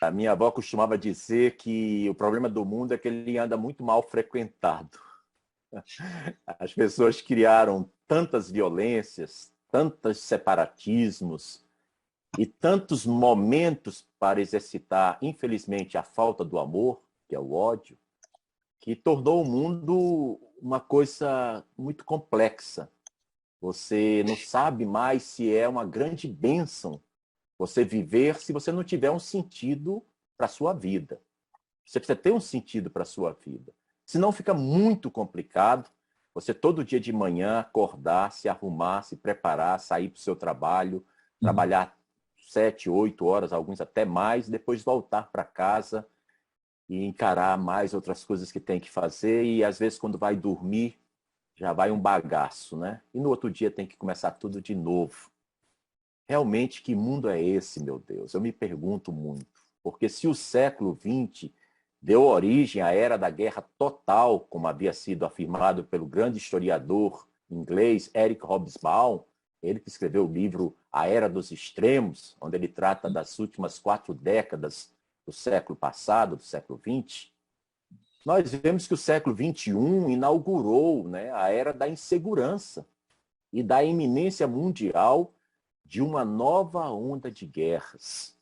A minha avó costumava dizer que o problema do mundo é que ele anda muito mal frequentado. As pessoas criaram tantas violências, tantos separatismos e tantos momentos para exercitar, infelizmente, a falta do amor, que é o ódio, que tornou o mundo uma coisa muito complexa. Você não sabe mais se é uma grande bênção você viver se você não tiver um sentido para a sua vida. Você precisa ter um sentido para a sua vida. Senão fica muito complicado você todo dia de manhã acordar, se arrumar, se preparar, sair para o seu trabalho, Uhum. trabalhar 7, 8 horas, alguns até mais, depois voltar para casa e encarar mais outras coisas que tem que fazer e às vezes quando vai dormir já vai um bagaço, né? E no outro dia tem que começar tudo de novo. Realmente, que mundo é esse, meu Deus? Eu me pergunto muito. Porque se o século XX deu origem à era da guerra total, como havia sido afirmado pelo grande historiador inglês Eric Hobsbawm, ele que escreveu o livro A Era dos Extremos, onde ele trata das últimas 4 décadas do século passado, do século XX, nós vemos que o século XXI inaugurou, né, a era da insegurança e da iminência mundial de uma nova onda de guerras.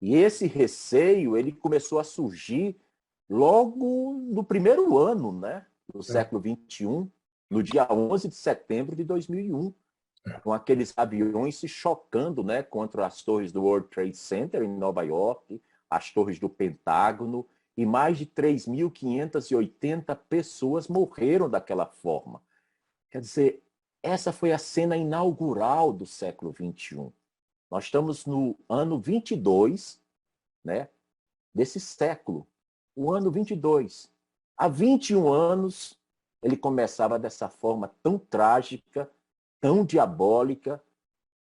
E esse receio ele começou a surgir logo no primeiro ano, né, do É, século XXI, no dia 11 de setembro de 2001, é. com aqueles aviões se chocando, né, contra as torres do World Trade Center em Nova York, as torres do Pentágono, e mais de 3.580 pessoas morreram daquela forma. Quer dizer, essa foi a cena inaugural do século XXI. Nós estamos no ano 22, né, desse século. O ano 22. Há 21 anos, ele começava dessa forma tão trágica, tão diabólica,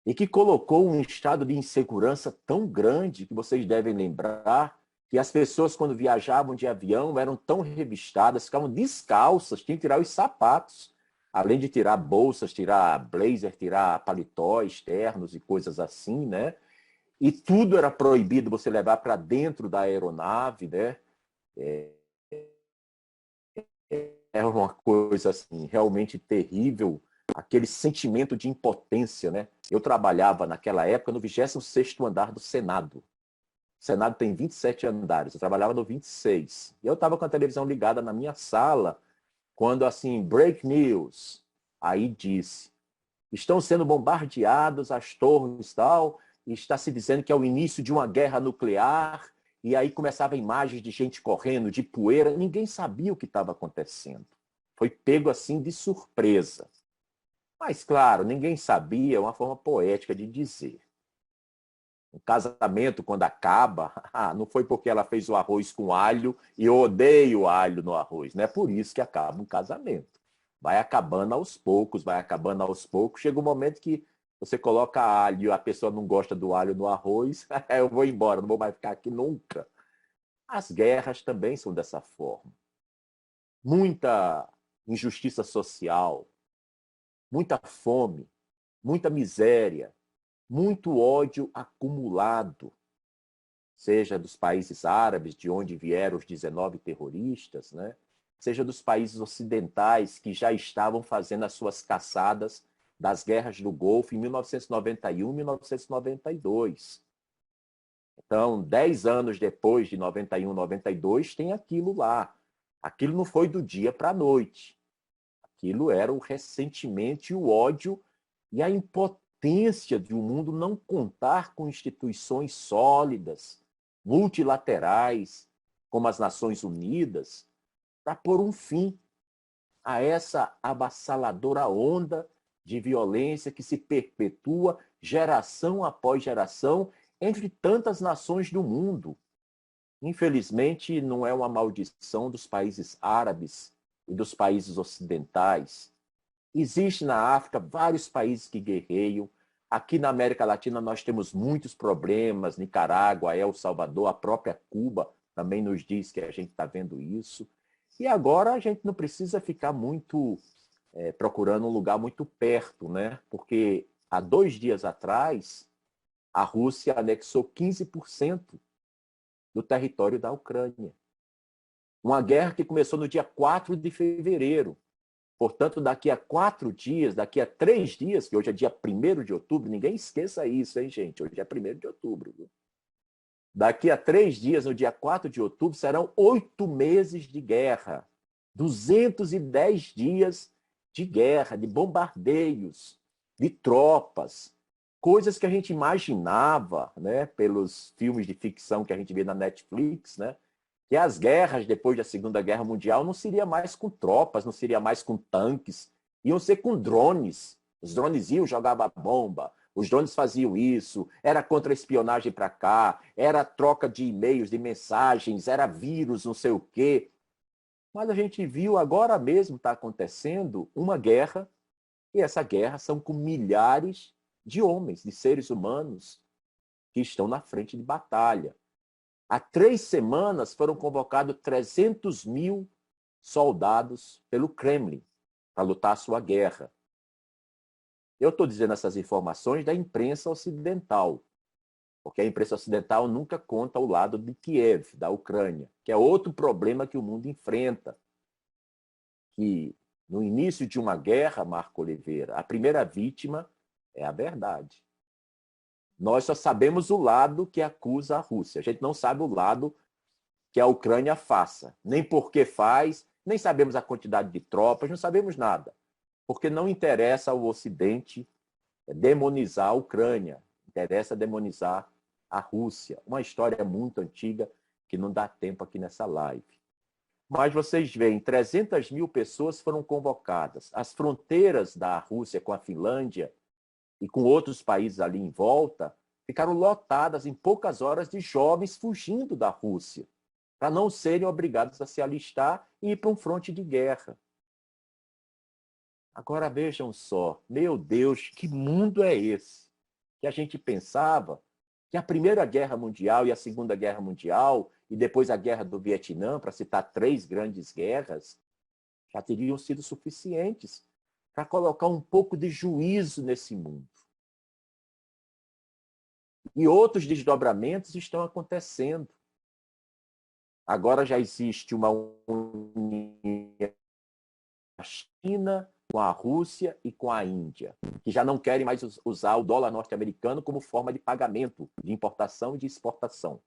e que colocou um estado de insegurança tão grande que vocês devem lembrar que as pessoas, quando viajavam de avião, eram tão revistadas, ficavam descalças, tinham que tirar os sapatos, além de tirar bolsas, tirar blazer, tirar paletó externos e coisas assim, né? E tudo era proibido você levar para dentro da aeronave, né? É uma coisa assim, realmente terrível, aquele sentimento de impotência, né? Eu trabalhava naquela época no 26º andar do Senado. O Senado tem 27 andares, eu trabalhava no 26. E eu estava com a televisão ligada na minha sala, quando assim, break news, aí disse, estão sendo bombardeadas as torres e tal, e está se dizendo que é o início de uma guerra nuclear, e aí começava imagens de gente correndo, de poeira, ninguém sabia o que estava acontecendo. Foi pego assim de surpresa. Mas, claro, ninguém sabia, é uma forma poética de dizer. Um casamento, quando acaba, não foi porque ela fez o arroz com alho e eu odeio alho no arroz. Não é por isso que acaba um casamento. Vai acabando aos poucos, vai acabando aos poucos. Chega um momento que você coloca alho e a pessoa não gosta do alho no arroz, eu vou embora, não vou mais ficar aqui nunca. As guerras também são dessa forma. Muita injustiça social, muita fome, muita miséria, muito ódio acumulado, seja dos países árabes, de onde vieram os 19 terroristas, né? Seja dos países ocidentais que já estavam fazendo as suas caçadas das guerras do Golfo em 1991 e 1992. Então, 10 anos depois de 91, 92, tem aquilo lá. Aquilo não foi do dia para a noite. Aquilo era o ressentimento e o ódio e a impotência de o mundo não contar com instituições sólidas, multilaterais, como as Nações Unidas, para pôr um fim a essa avassaladora onda de violência que se perpetua geração após geração entre tantas nações do mundo. Infelizmente, não é uma maldição dos países árabes e dos países ocidentais. Existe na África vários países que guerreiam. Aqui na América Latina nós temos muitos problemas. Nicarágua, El Salvador, a própria Cuba também nos diz que a gente está vendo isso. E agora a gente não precisa ficar muito procurando um lugar muito perto, né? Porque há 2 dias atrás a Rússia anexou 15% do território da Ucrânia. Uma guerra que começou no dia 4 de fevereiro. Portanto, daqui a 4 dias, daqui a 3 dias, que hoje é dia 1º de outubro, ninguém esqueça isso, hein, gente? Hoje é 1º de outubro. Viu? Daqui a 3 dias, no dia 4 de outubro, serão 8 meses de guerra. 210 dias de guerra, de bombardeios, de tropas, coisas que a gente imaginava, né, pelos filmes de ficção que a gente vê na Netflix, né, que as guerras depois da Segunda Guerra Mundial não seria mais com tropas, não seria mais com tanques, iam ser com drones. Os drones iam jogar bomba, os drones faziam isso, era contra-espionagem para cá, era troca de e-mails, de mensagens, era vírus, não sei o quê. Mas a gente viu agora mesmo está acontecendo uma guerra, e essa guerra são com milhares de homens, de seres humanos que estão na frente de batalha. Há 3 semanas foram convocados 300 mil soldados pelo Kremlin para lutar a sua guerra. Eu estou dizendo essas informações da imprensa ocidental, porque a imprensa ocidental nunca conta o lado de Kiev, da Ucrânia, que é outro problema que o mundo enfrenta. Que no início de uma guerra, Marco Oliveira, a primeira vítima é a verdade. Nós só sabemos o lado que acusa a Rússia. A gente não sabe o lado que a Ucrânia faça. Nem por que faz, nem sabemos a quantidade de tropas, não sabemos nada. Porque não interessa ao Ocidente demonizar a Ucrânia. Interessa demonizar a Rússia. Uma história muito antiga que não dá tempo aqui nessa live. Mas vocês veem, 300 mil pessoas foram convocadas. As fronteiras da Rússia com a Finlândia e com outros países ali em volta ficaram lotadas em poucas horas de jovens fugindo da Rússia, para não serem obrigados a se alistar e ir para um fronte de guerra. Agora vejam só, meu Deus, que mundo é esse? Que a gente pensava que a Primeira Guerra Mundial e a Segunda Guerra Mundial, e depois a Guerra do Vietnã, para citar 3 grandes guerras, já teriam sido suficientes para colocar um pouco de juízo nesse mundo. E outros desdobramentos estão acontecendo. Agora já existe uma união da China com a Rússia e com a Índia, que já não querem mais usar o dólar norte-americano como forma de pagamento de importação e de exportação.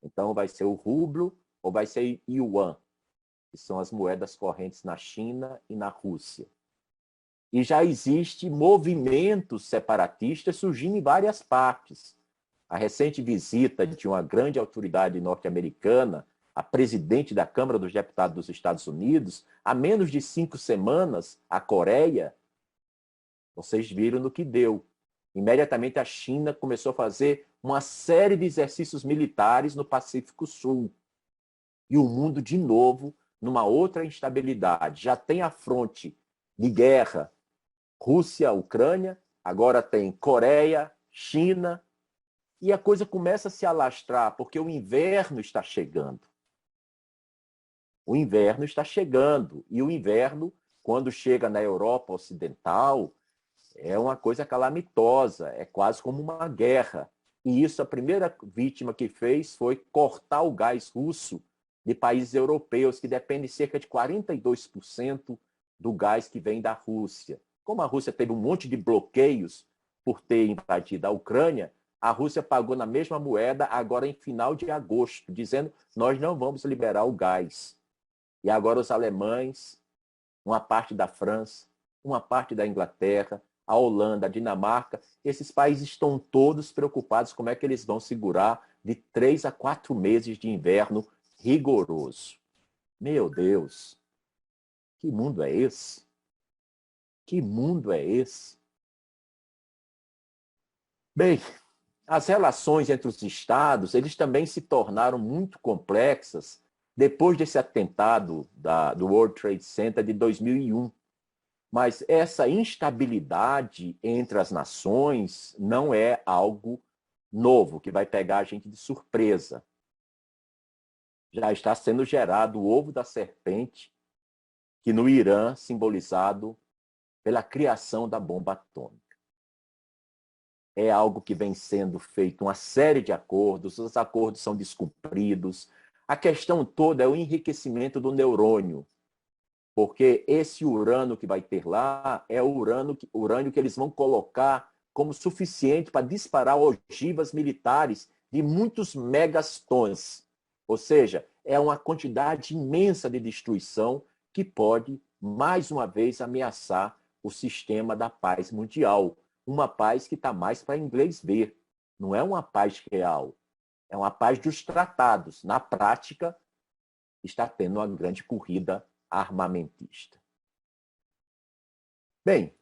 Então vai ser o rublo ou vai ser o yuan, que são as moedas correntes na China e na Rússia. E já existe movimentos separatistas surgindo em várias partes. A recente visita de uma grande autoridade norte-americana, a presidente da Câmara dos Deputados dos Estados Unidos, há menos de 5 semanas, à Coreia, vocês viram no que deu. Imediatamente a China começou a fazer uma série de exercícios militares no Pacífico Sul. E o mundo, de novo, numa outra instabilidade. Já tem a fronte de guerra Rússia, Ucrânia, agora tem Coreia, China, e a coisa começa a se alastrar, porque o inverno está chegando. O inverno está chegando, e o inverno, quando chega na Europa Ocidental, é uma coisa calamitosa, é quase como uma guerra. E isso, a primeira vítima que fez foi cortar o gás russo de países europeus, que dependem cerca de 42% do gás que vem da Rússia. Como a Rússia teve um monte de bloqueios por ter invadido a Ucrânia, a Rússia pagou na mesma moeda agora em final de agosto, dizendo nós não vamos liberar o gás. E agora os alemães, uma parte da França, uma parte da Inglaterra, a Holanda, a Dinamarca, esses países estão todos preocupados como é que eles vão segurar de 3 a 4 meses de inverno rigoroso. Meu Deus, que mundo é esse? Que mundo é esse? Bem, as relações entre os estados, eles também se tornaram muito complexas depois desse atentado do World Trade Center de 2001. Mas essa instabilidade entre as nações não é algo novo, que vai pegar a gente de surpresa. Já está sendo gerado o ovo da serpente, que no Irã, simbolizado pela criação da bomba atômica. é algo que vem sendo feito uma série de acordos, os acordos são descumpridos. A questão toda é o enriquecimento do neurônio, porque esse urânio que vai ter lá é o urânio que eles vão colocar como suficiente para disparar ogivas militares de muitos megatons. Ou seja, é uma quantidade imensa de destruição que pode, mais uma vez, ameaçar o sistema da paz mundial. Uma paz que está mais para inglês ver. Não é uma paz real. É uma paz dos tratados. Na prática, está tendo uma grande corrida armamentista. Bem,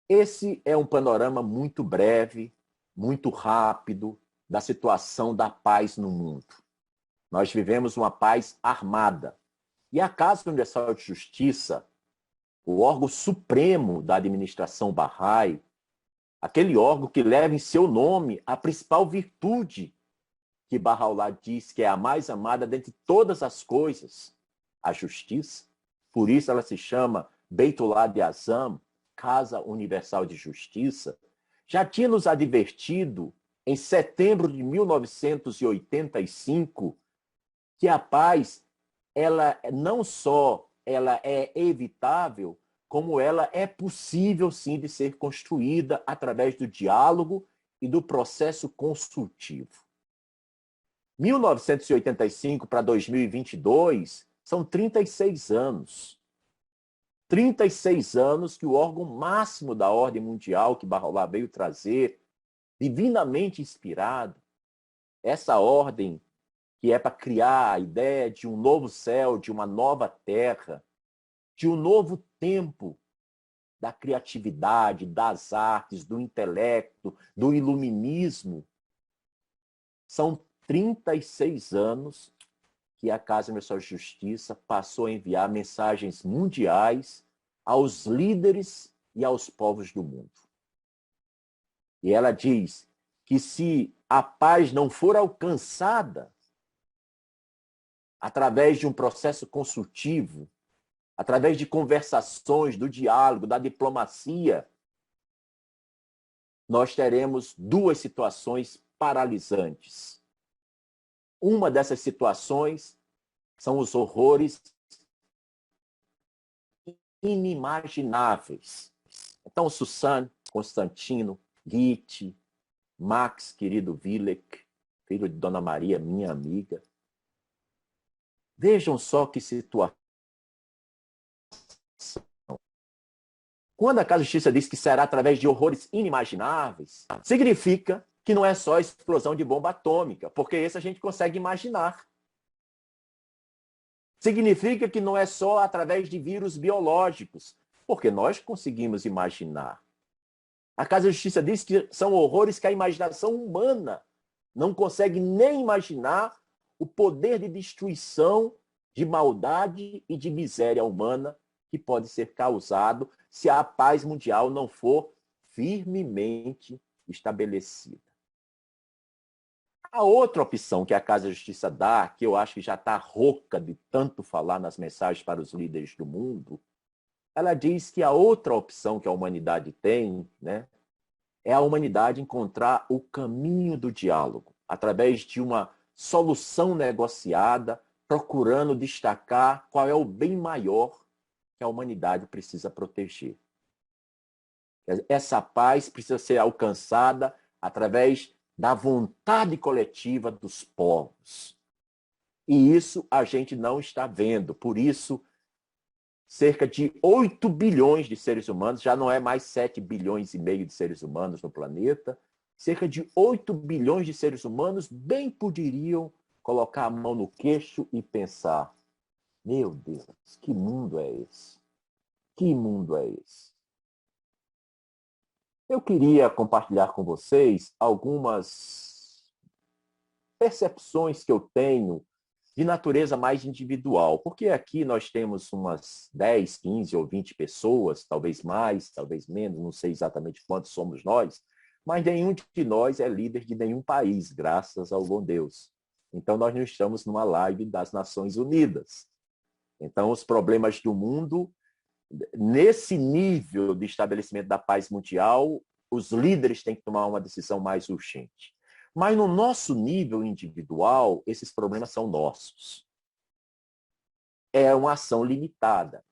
esse é um panorama muito breve, muito rápido, da situação da paz no mundo. Nós vivemos uma paz armada. E a Casa Universal de Justiça, o órgão supremo da administração Bahá'í, aquele órgão que leva em seu nome a principal virtude que Bahá'u'lláh diz que é a mais amada dentre todas as coisas, a justiça. Por isso ela se chama Beitullah de Azam, Casa Universal de Justiça. Já tinha nos advertido, em setembro de 1985, que a paz, ela não só ela é evitável, como ela é possível, sim, de ser construída através do diálogo e do processo consultivo. 1985 para 2022 são 36 anos. 36 anos que o órgão máximo da ordem mundial que Bahá'u'lláh veio trazer, divinamente inspirado, essa ordem que é para criar a ideia de um novo céu, de uma nova terra, de um novo tempo da criatividade, das artes, do intelecto, do iluminismo. São 36 anos que a Casa Universal de Justiça passou a enviar mensagens mundiais aos líderes e aos povos do mundo. E ela diz que se a paz não for alcançada através de um processo consultivo, através de conversações, do diálogo, da diplomacia, nós teremos duas situações paralisantes. Uma dessas situações são os horrores inimagináveis. Então, Susan, Constantino, Goethe, Max, querido Willek, filho de Dona Maria, minha amiga. Vejam só que situação. Quando a Casa de Justiça diz que será através de horrores inimagináveis, significa que não é só explosão de bomba atômica, porque esse a gente consegue imaginar. Significa que não é só através de vírus biológicos, porque nós conseguimos imaginar. A Casa de Justiça diz que são horrores que a imaginação humana não consegue nem imaginar o poder de destruição, de maldade e de miséria humana que pode ser causado se a paz mundial não for firmemente estabelecida. A outra opção que a Casa de Justiça dá, que eu acho que já está rouca de tanto falar nas mensagens para os líderes do mundo, ela diz que a outra opção que a humanidade tem, né, é a humanidade encontrar o caminho do diálogo, através de uma solução negociada, procurando destacar qual é o bem maior que a humanidade precisa proteger. Essa paz precisa ser alcançada através da vontade coletiva dos povos. E isso a gente não está vendo. Por isso, cerca de 8 bilhões de seres humanos, já não é mais 7 bilhões e meio de seres humanos no planeta, cerca de 8 bilhões de seres humanos bem poderiam colocar a mão no queixo e pensar: meu Deus, que mundo é esse? Que mundo é esse? Eu queria compartilhar com vocês algumas percepções que eu tenho de natureza mais individual, porque aqui nós temos umas 10, 15 ou 20 pessoas, talvez mais, talvez menos, não sei exatamente quantos somos nós, mas nenhum de nós é líder de nenhum país, graças ao bom Deus. Então nós não estamos numa live das Nações Unidas. Então os problemas do mundo, nesse nível de estabelecimento da paz mundial, Os líderes têm que tomar uma decisão mais urgente. Mas no nosso nível individual, esses problemas são nossos. É uma ação limitada,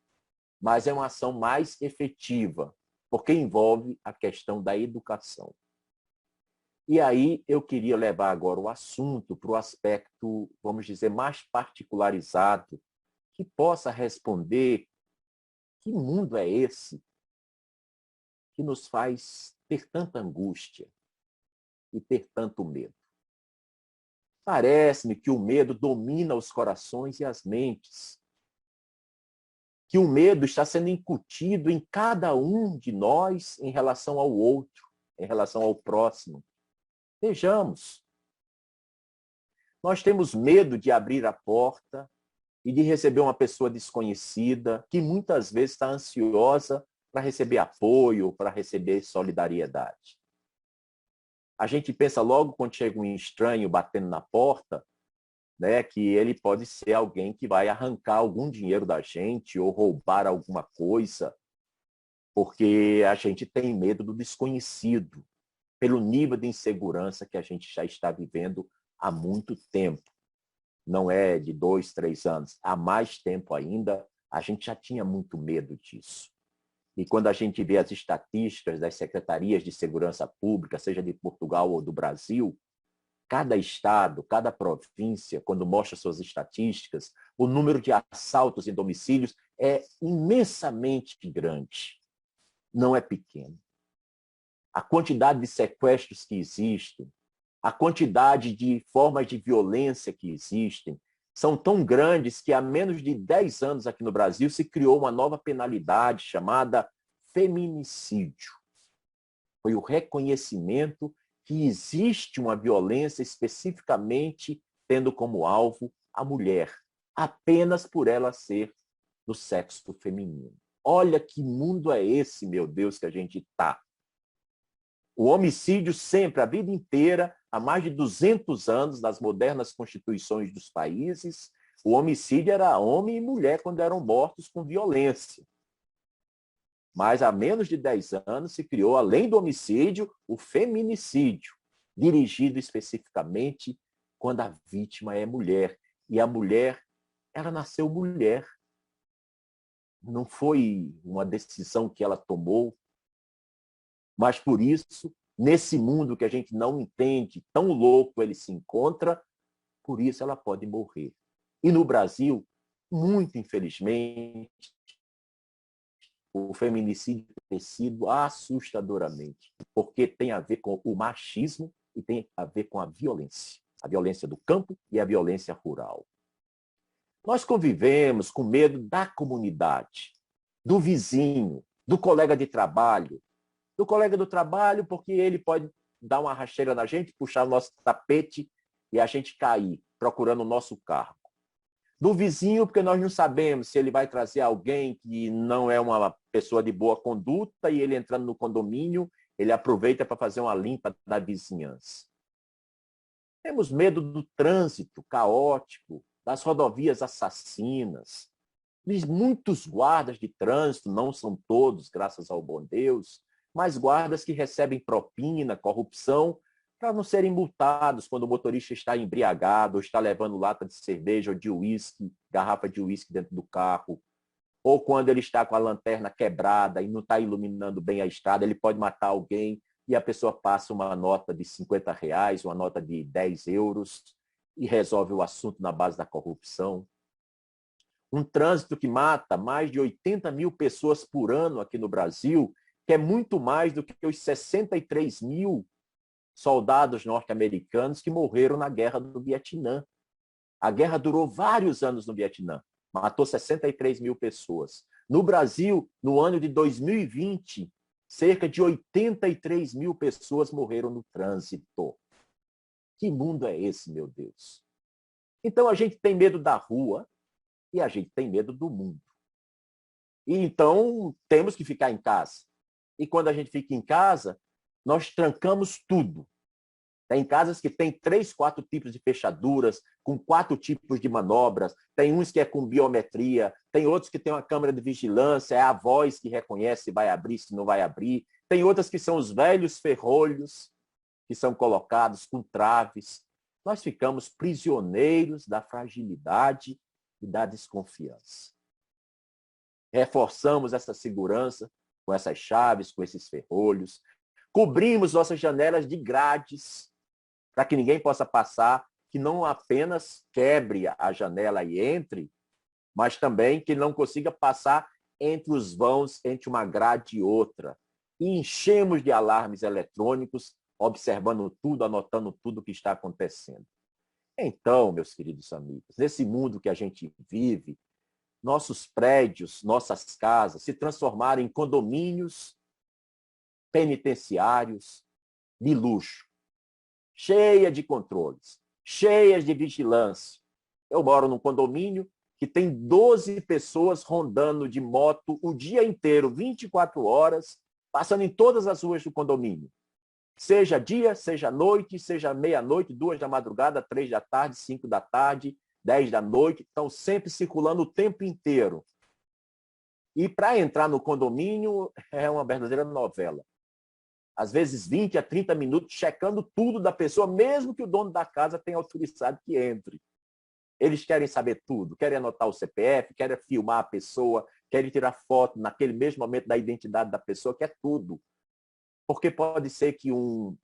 mas é uma ação mais efetiva, porque envolve a questão da educação. E aí eu queria levar agora o assunto para o aspecto, vamos dizer, mais particularizado, que possa responder que mundo é esse que nos faz ter tanta angústia e ter tanto medo. Parece-me que o medo domina os corações e as mentes, que o medo está sendo incutido em cada um de nós em relação ao outro, em relação ao próximo. Vejamos, nós temos medo de abrir a porta e de receber uma pessoa desconhecida, que muitas vezes está ansiosa para receber apoio, para receber solidariedade. A gente pensa logo quando chega um estranho batendo na porta, né, que ele pode ser alguém que vai arrancar algum dinheiro da gente ou roubar alguma coisa, porque a gente tem medo do desconhecido, pelo nível de insegurança que a gente já está vivendo há muito tempo. Não é de 2, 3 anos. Há mais tempo ainda, a gente já tinha muito medo disso. E quando a gente vê as estatísticas das secretarias de segurança pública, seja de Portugal ou do Brasil, cada estado, cada província, quando mostra suas estatísticas, o número de assaltos em domicílios é imensamente grande. Não é pequeno. A quantidade de sequestros que existem, a quantidade de formas de violência que existem, são tão grandes que há menos de 10 anos aqui no Brasil se criou uma nova penalidade chamada feminicídio. Foi o reconhecimento que existe uma violência especificamente tendo como alvo a mulher, apenas por ela ser do sexo feminino. Olha que mundo é esse, meu Deus, que a gente está. O homicídio sempre, a vida inteira, há mais de 200 anos, nas modernas constituições dos países, o homicídio era homem e mulher quando eram mortos com violência. Mas há menos de 10 anos se criou, além do homicídio, o feminicídio, dirigido especificamente quando a vítima é mulher. E a mulher, ela nasceu mulher. Não foi uma decisão que ela tomou, mas por isso, nesse mundo que a gente não entende, tão louco ele se encontra, por isso ela pode morrer. E no Brasil, muito infelizmente, o feminicídio tem sido assustadoramente, porque tem a ver com o machismo e tem a ver com a violência do campo e a violência rural. Nós convivemos com medo da comunidade, do vizinho, do colega de trabalho, do colega do trabalho, porque ele pode dar uma rasteira na gente, puxar o nosso tapete e a gente cair, procurando o nosso cargo. Do vizinho, porque nós não sabemos se ele vai trazer alguém que não é uma pessoa de boa conduta e ele entrando no condomínio, ele aproveita para fazer uma limpa da vizinhança. Temos medo do trânsito caótico, das rodovias assassinas, de muitos guardas de trânsito, não são todos, graças ao bom Deus, mas guardas que recebem propina, corrupção, para não serem multados quando o motorista está embriagado, ou está levando lata de cerveja ou de uísque, garrafa de uísque dentro do carro, ou quando ele está com a lanterna quebrada e não está iluminando bem a estrada, ele pode matar alguém e a pessoa passa uma nota de R$ 50, uma nota de 10 euros e resolve o assunto na base da corrupção. Um trânsito que mata mais de 80 mil pessoas por ano aqui no Brasil, que é muito mais do que os 63 mil soldados norte-americanos que morreram na guerra do Vietnã. A guerra durou vários anos no Vietnã, matou 63 mil pessoas. No Brasil, no ano de 2020, cerca de 83 mil pessoas morreram no trânsito. Que mundo é esse, meu Deus? Então a gente tem medo da rua e a gente tem medo do mundo. E então temos que ficar em casa. E quando a gente fica em casa, nós trancamos tudo. Tem casas que tem 3, 4 tipos de fechaduras, com 4 tipos de manobras. Tem uns que é com biometria, tem outros que tem uma câmera de vigilância, é a voz que reconhece se vai abrir, se não vai abrir. Tem outras que são os velhos ferrolhos que são colocados com traves. Nós ficamos prisioneiros da fragilidade e da desconfiança. Reforçamos essa segurança com essas chaves, com esses ferrolhos. Cobrimos nossas janelas de grades para que ninguém possa passar, que não apenas quebre a janela e entre, mas também que não consiga passar entre os vãos, entre uma grade e outra. E enchemos de alarmes eletrônicos, observando tudo, anotando tudo o que está acontecendo. Então, meus queridos amigos, nesse mundo que a gente vive, nossos prédios, nossas casas se transformaram em condomínios penitenciários de luxo, cheia de controles, cheias de vigilância. Eu moro num condomínio que tem 12 pessoas rondando de moto o dia inteiro, 24 horas, passando em todas as ruas do condomínio. Seja dia, seja noite, seja meia-noite, 2 da madrugada, 3 da tarde, 5 da tarde, 10 da noite, estão sempre circulando o tempo inteiro. E para entrar no condomínio é uma verdadeira novela. Às vezes 20 a 30 minutos checando tudo da pessoa, mesmo que o dono da casa tenha autorizado que entre. Eles querem saber tudo, querem anotar o CPF, querem filmar a pessoa, querem tirar foto naquele mesmo momento da identidade da pessoa, quer tudo. Porque pode ser que um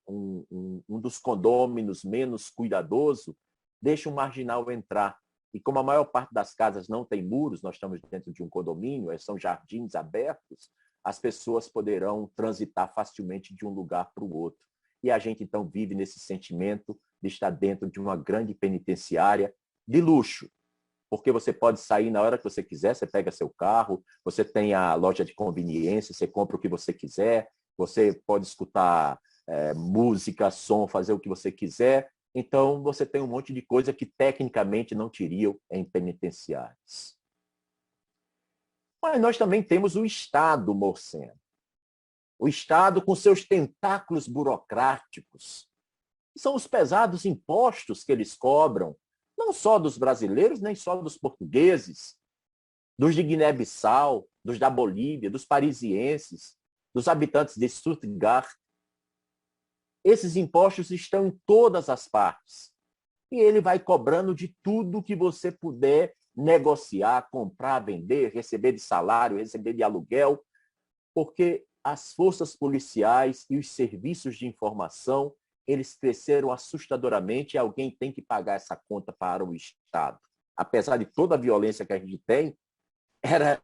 dos condôminos menos cuidadoso deixe um marginal entrar. E como a maior parte das casas não tem muros, nós estamos dentro de um condomínio, são jardins abertos, as pessoas poderão transitar facilmente de um lugar para o outro. E a gente, então, vive nesse sentimento de estar dentro de uma grande penitenciária de luxo, porque você pode sair na hora que você quiser, você pega seu carro, você tem a loja de conveniência, você compra o que você quiser, você pode escutar música, som, fazer o que você quiser. Então, você tem um monte de coisa que tecnicamente não teriam em penitenciários. Mas nós também temos o Estado, Morceno. O Estado com seus tentáculos burocráticos. São os pesados impostos que eles cobram, não só dos brasileiros, nem só dos portugueses, dos de Guiné-Bissau, dos da Bolívia, dos parisienses, dos habitantes de Stuttgart. Esses impostos estão em todas as partes. E ele vai cobrando de tudo que você puder negociar, comprar, vender, receber de salário, receber de aluguel, porque as forças policiais e os serviços de informação, eles cresceram assustadoramente e alguém tem que pagar essa conta para o Estado. Apesar de toda a violência que a gente tem, era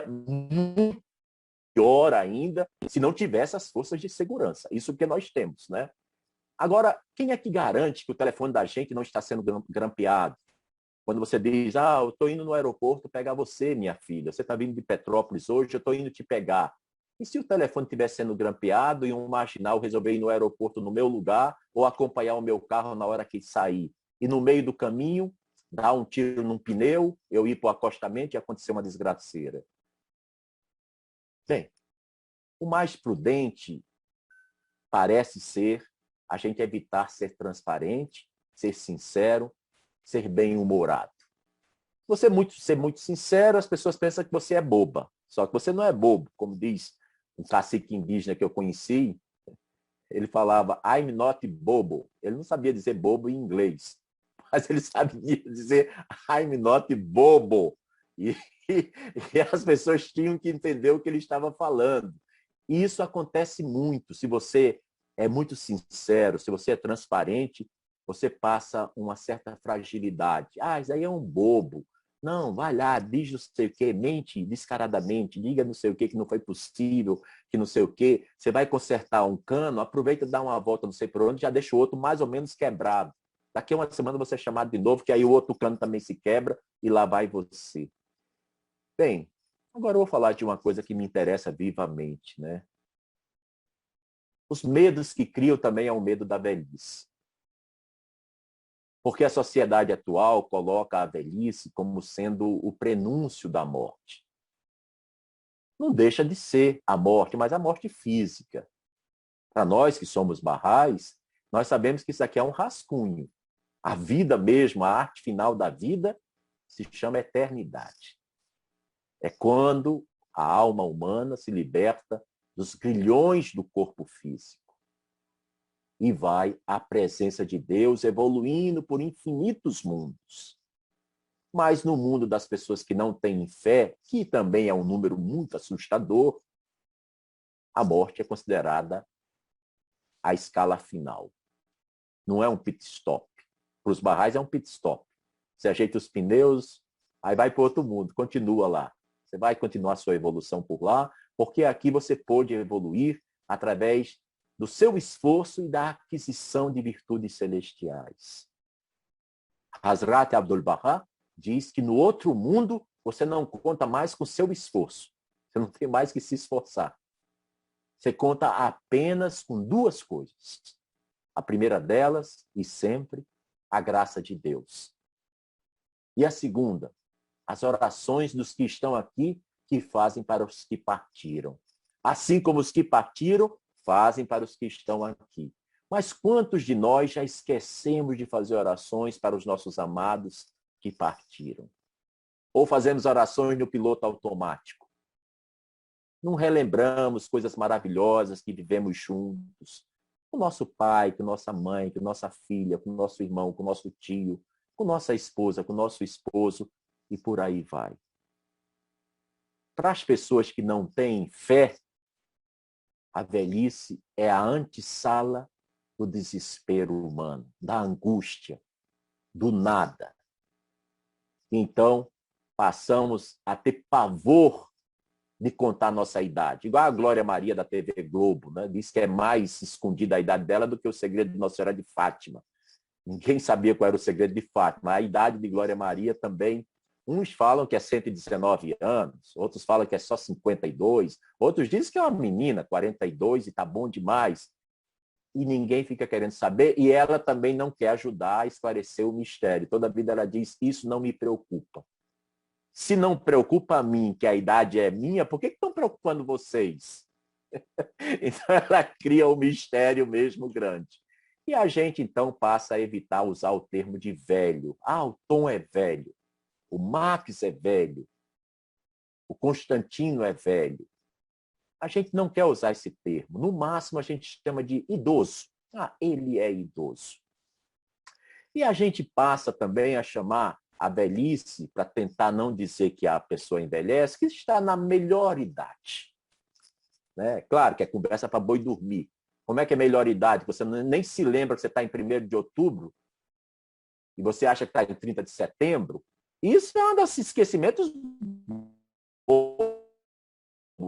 muito pior ainda se não tivesse as forças de segurança. Isso que nós temos, né? Agora, quem é que garante que o telefone da gente não está sendo grampeado? Quando você diz, eu estou indo no aeroporto pegar você, minha filha. Você está vindo de Petrópolis hoje, eu estou indo te pegar. E se o telefone estiver sendo grampeado e um marginal resolver ir no aeroporto no meu lugar ou acompanhar o meu carro na hora que sair? E no meio do caminho, dar um tiro num pneu, eu ir para o acostamento e acontecer uma desgraceira. Bem, o mais prudente parece ser a gente evitar ser transparente, ser sincero, ser bem-humorado. Você ser muito sincero, as pessoas pensam que você é boba. Só que você não é bobo, como diz um cacique indígena que eu conheci. Ele falava, I'm not bobo. Ele não sabia dizer bobo em inglês, mas ele sabia dizer I'm not bobo. E as pessoas tinham que entender o que ele estava falando. E isso acontece muito. Se você é muito sincero, se você é transparente, você passa uma certa fragilidade. Isso aí é um bobo. Não, vai lá, diz não sei o quê, mente descaradamente, diga não sei o quê que não foi possível, que não sei o quê. Você vai consertar um cano, aproveita e dá uma volta não sei por onde, já deixa o outro mais ou menos quebrado. Daqui a uma semana você é chamado de novo, que aí o outro cano também se quebra e lá vai você. Bem, agora eu vou falar de uma coisa que me interessa vivamente, né? Os medos que criam também é o medo da velhice. Porque a sociedade atual coloca a velhice como sendo o prenúncio da morte. Não deixa de ser a morte, mas a morte física. Para nós que somos barrais, nós sabemos que isso aqui é um rascunho. A vida mesmo, a arte final da vida, se chama eternidade. É quando A alma humana se liberta dos grilhões do corpo físico e vai à presença de Deus, evoluindo por infinitos mundos. Mas no mundo das pessoas que não têm fé, que também é um número muito assustador, a morte é considerada a escala final. Não é um pit stop. Para os barrais é um pit stop. Você ajeita os pneus, aí vai para outro mundo, continua lá. Você vai continuar a sua evolução por lá, porque aqui você pôde evoluir através do seu esforço e da aquisição de virtudes celestiais. Hazrat Abdu'l-Bahá diz que no outro mundo você não conta mais com seu esforço. Você não tem mais que se esforçar. Você conta apenas com duas coisas. A primeira delas, e sempre, a graça de Deus. E a segunda, as orações dos que estão aqui, que fazem para os que partiram. Assim como os que partiram, fazem para os que estão aqui. Mas quantos de nós já esquecemos de fazer orações para os nossos amados que partiram? Ou fazemos orações no piloto automático? Não relembramos coisas maravilhosas que vivemos juntos. Com o nosso pai, com nossa mãe, com nossa filha, com nosso irmão, com nosso tio, com nossa esposa, com nosso esposo, e por aí vai. Para as pessoas que não têm fé, a velhice é a antessala do desespero humano, da angústia, do nada. Então, passamos a ter pavor de contar nossa idade. Igual a Glória Maria da TV Globo, né? Diz que é mais escondida a idade dela do que o segredo de Nossa Senhora de Fátima. Ninguém sabia qual era o segredo de Fátima. A idade de Glória Maria também, uns falam que é 119 anos, outros falam que é só 52, outros dizem que é uma menina, 42, e tá bom demais. E ninguém fica querendo saber, e ela também não quer ajudar a esclarecer o mistério. Toda a vida ela diz, isso não me preocupa. Se não preocupa a mim, que a idade é minha, por que estão preocupando vocês? Então ela cria um mistério mesmo grande. E a gente então passa a evitar usar o termo de velho. Ah, o Tom é velho, o Max é velho, o Constantino é velho. A gente não quer usar esse termo. No máximo a gente chama de idoso. Ah, ele é idoso. E a gente passa também a chamar a velhice, para tentar não dizer que a pessoa envelhece, que está na melhor idade. Né? Claro que é conversa para boi dormir. Como é que é melhor idade? Você nem se lembra que você está em 1º de outubro e você acha que está em 30 de setembro. Isso é um desses esquecimentos.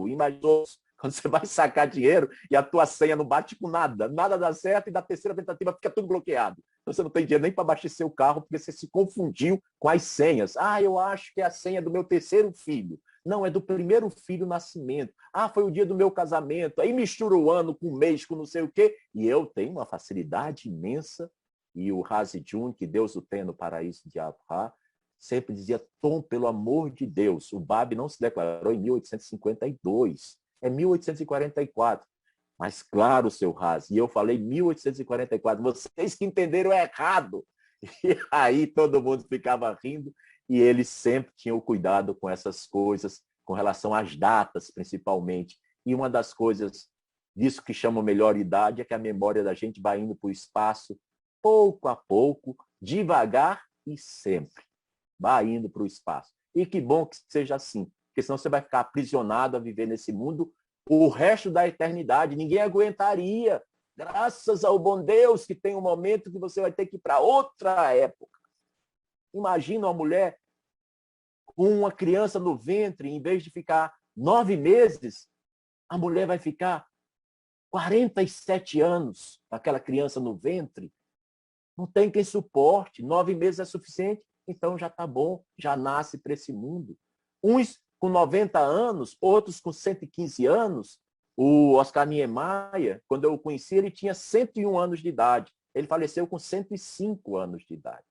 Imaginou quando você vai sacar dinheiro e a tua senha não bate com nada. Nada dá certo e da terceira tentativa fica tudo bloqueado. Então você não tem dinheiro nem para abastecer o carro porque você se confundiu com as senhas. Ah, eu acho que é a senha do meu 3º filho. Não, é do 1º filho nascimento. Ah, foi o dia do meu casamento. Aí mistura o ano com o mês, com não sei o quê. E eu tenho uma facilidade imensa. E o Hazi Jun, que Deus o tenha no paraíso de Abraham, sempre dizia, Tom, pelo amor de Deus, o Bab não se declarou em 1852. É 1844. Mas claro, seu Hazi, e eu falei 1844, vocês que entenderam errado. E aí todo mundo ficava rindo, e ele sempre tinha o cuidado com essas coisas, com relação às datas, principalmente. E uma das coisas disso que chama melhor idade é que a memória da gente vai indo para o espaço, pouco a pouco, devagar e sempre. Vai indo para o espaço. E que bom que seja assim, porque senão você vai ficar aprisionado a viver nesse mundo o resto da eternidade. Ninguém aguentaria. Graças ao bom Deus que tem um momento que você vai ter que ir para outra época. Imagina uma mulher com uma criança no ventre, em vez de ficar 9 meses, a mulher vai ficar 47 anos com aquela criança no ventre. Não tem quem suporte. 9 meses é suficiente, então já está bom, já nasce para esse mundo. Uns com 90 anos, outros com 115 anos. O Oscar Niemeyer, quando eu o conheci, ele tinha 101 anos de idade. Ele faleceu com 105 anos de idade.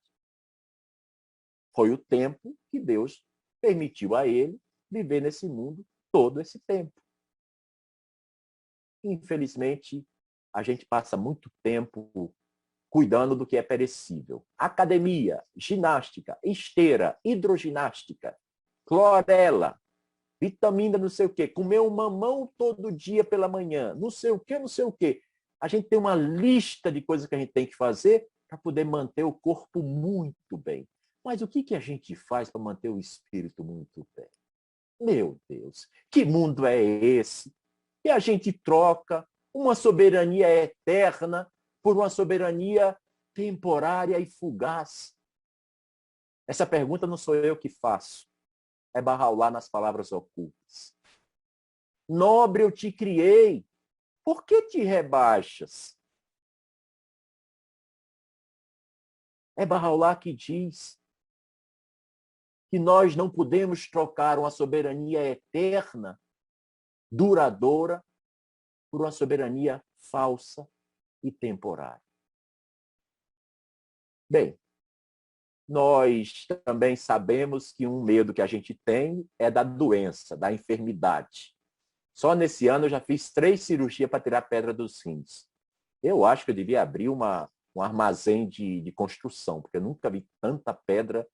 Foi o tempo que Deus permitiu a ele viver nesse mundo todo esse tempo. Infelizmente, a gente passa muito tempo cuidando do que é perecível. Academia, ginástica, esteira, hidroginástica, clorela. vitamina não sei o quê, comer um mamão todo dia pela manhã, não sei o quê, não sei o quê. A gente tem uma lista de coisas que a gente tem que fazer para poder manter o corpo muito bem. Mas o que a gente faz para manter o espírito muito bem? Meu Deus, que mundo é esse? E a gente troca uma soberania eterna por uma soberania temporária e fugaz. Essa pergunta não sou eu que faço. É Bahá'u'lláh nas palavras ocultas. Nobre, eu te criei. Por que te rebaixas? É Bahá'u'lláh que diz que nós não podemos trocar uma soberania eterna, duradoura, por uma soberania falsa e temporária. Bem, nós também sabemos que um medo que a gente tem é da doença, da enfermidade. Só nesse ano eu já fiz 3 cirurgias para tirar pedra dos rins. Eu acho que eu devia abrir um armazém de construção, porque eu nunca vi tanta pedra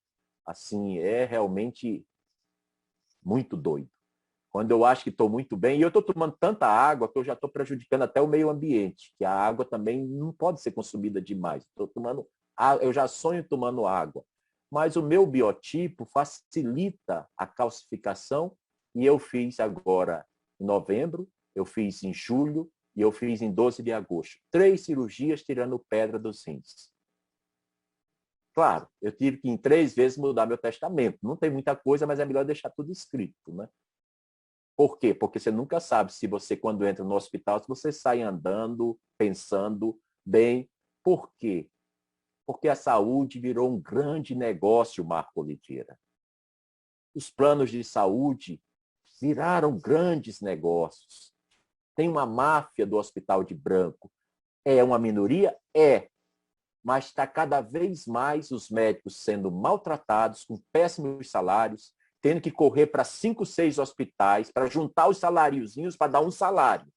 assim, é realmente muito doido. Quando eu acho que estou muito bem, e eu estou tomando tanta água que eu já estou prejudicando até o meio ambiente, que a água também não pode ser consumida demais. Eu já sonho tomando água. Mas o meu biotipo facilita a calcificação e eu fiz agora em novembro, eu fiz em julho e eu fiz em 12 de agosto. 3 cirurgias tirando pedra dos rins. Claro, eu tive que em 3 vezes mudar meu testamento. Não tem muita coisa, mas é melhor deixar tudo escrito, né? Por quê? Porque você nunca sabe se você, quando entra no hospital, se você sai andando, pensando bem. Por quê? Porque a saúde virou um grande negócio, Marco Oliveira. Os planos de saúde viraram grandes negócios. Tem uma máfia do Hospital de Branco. É uma minoria? É. Mas está cada vez mais os médicos sendo maltratados, com péssimos salários, tendo que correr para 5, 6 hospitais para juntar os saláriozinhos para dar um salário.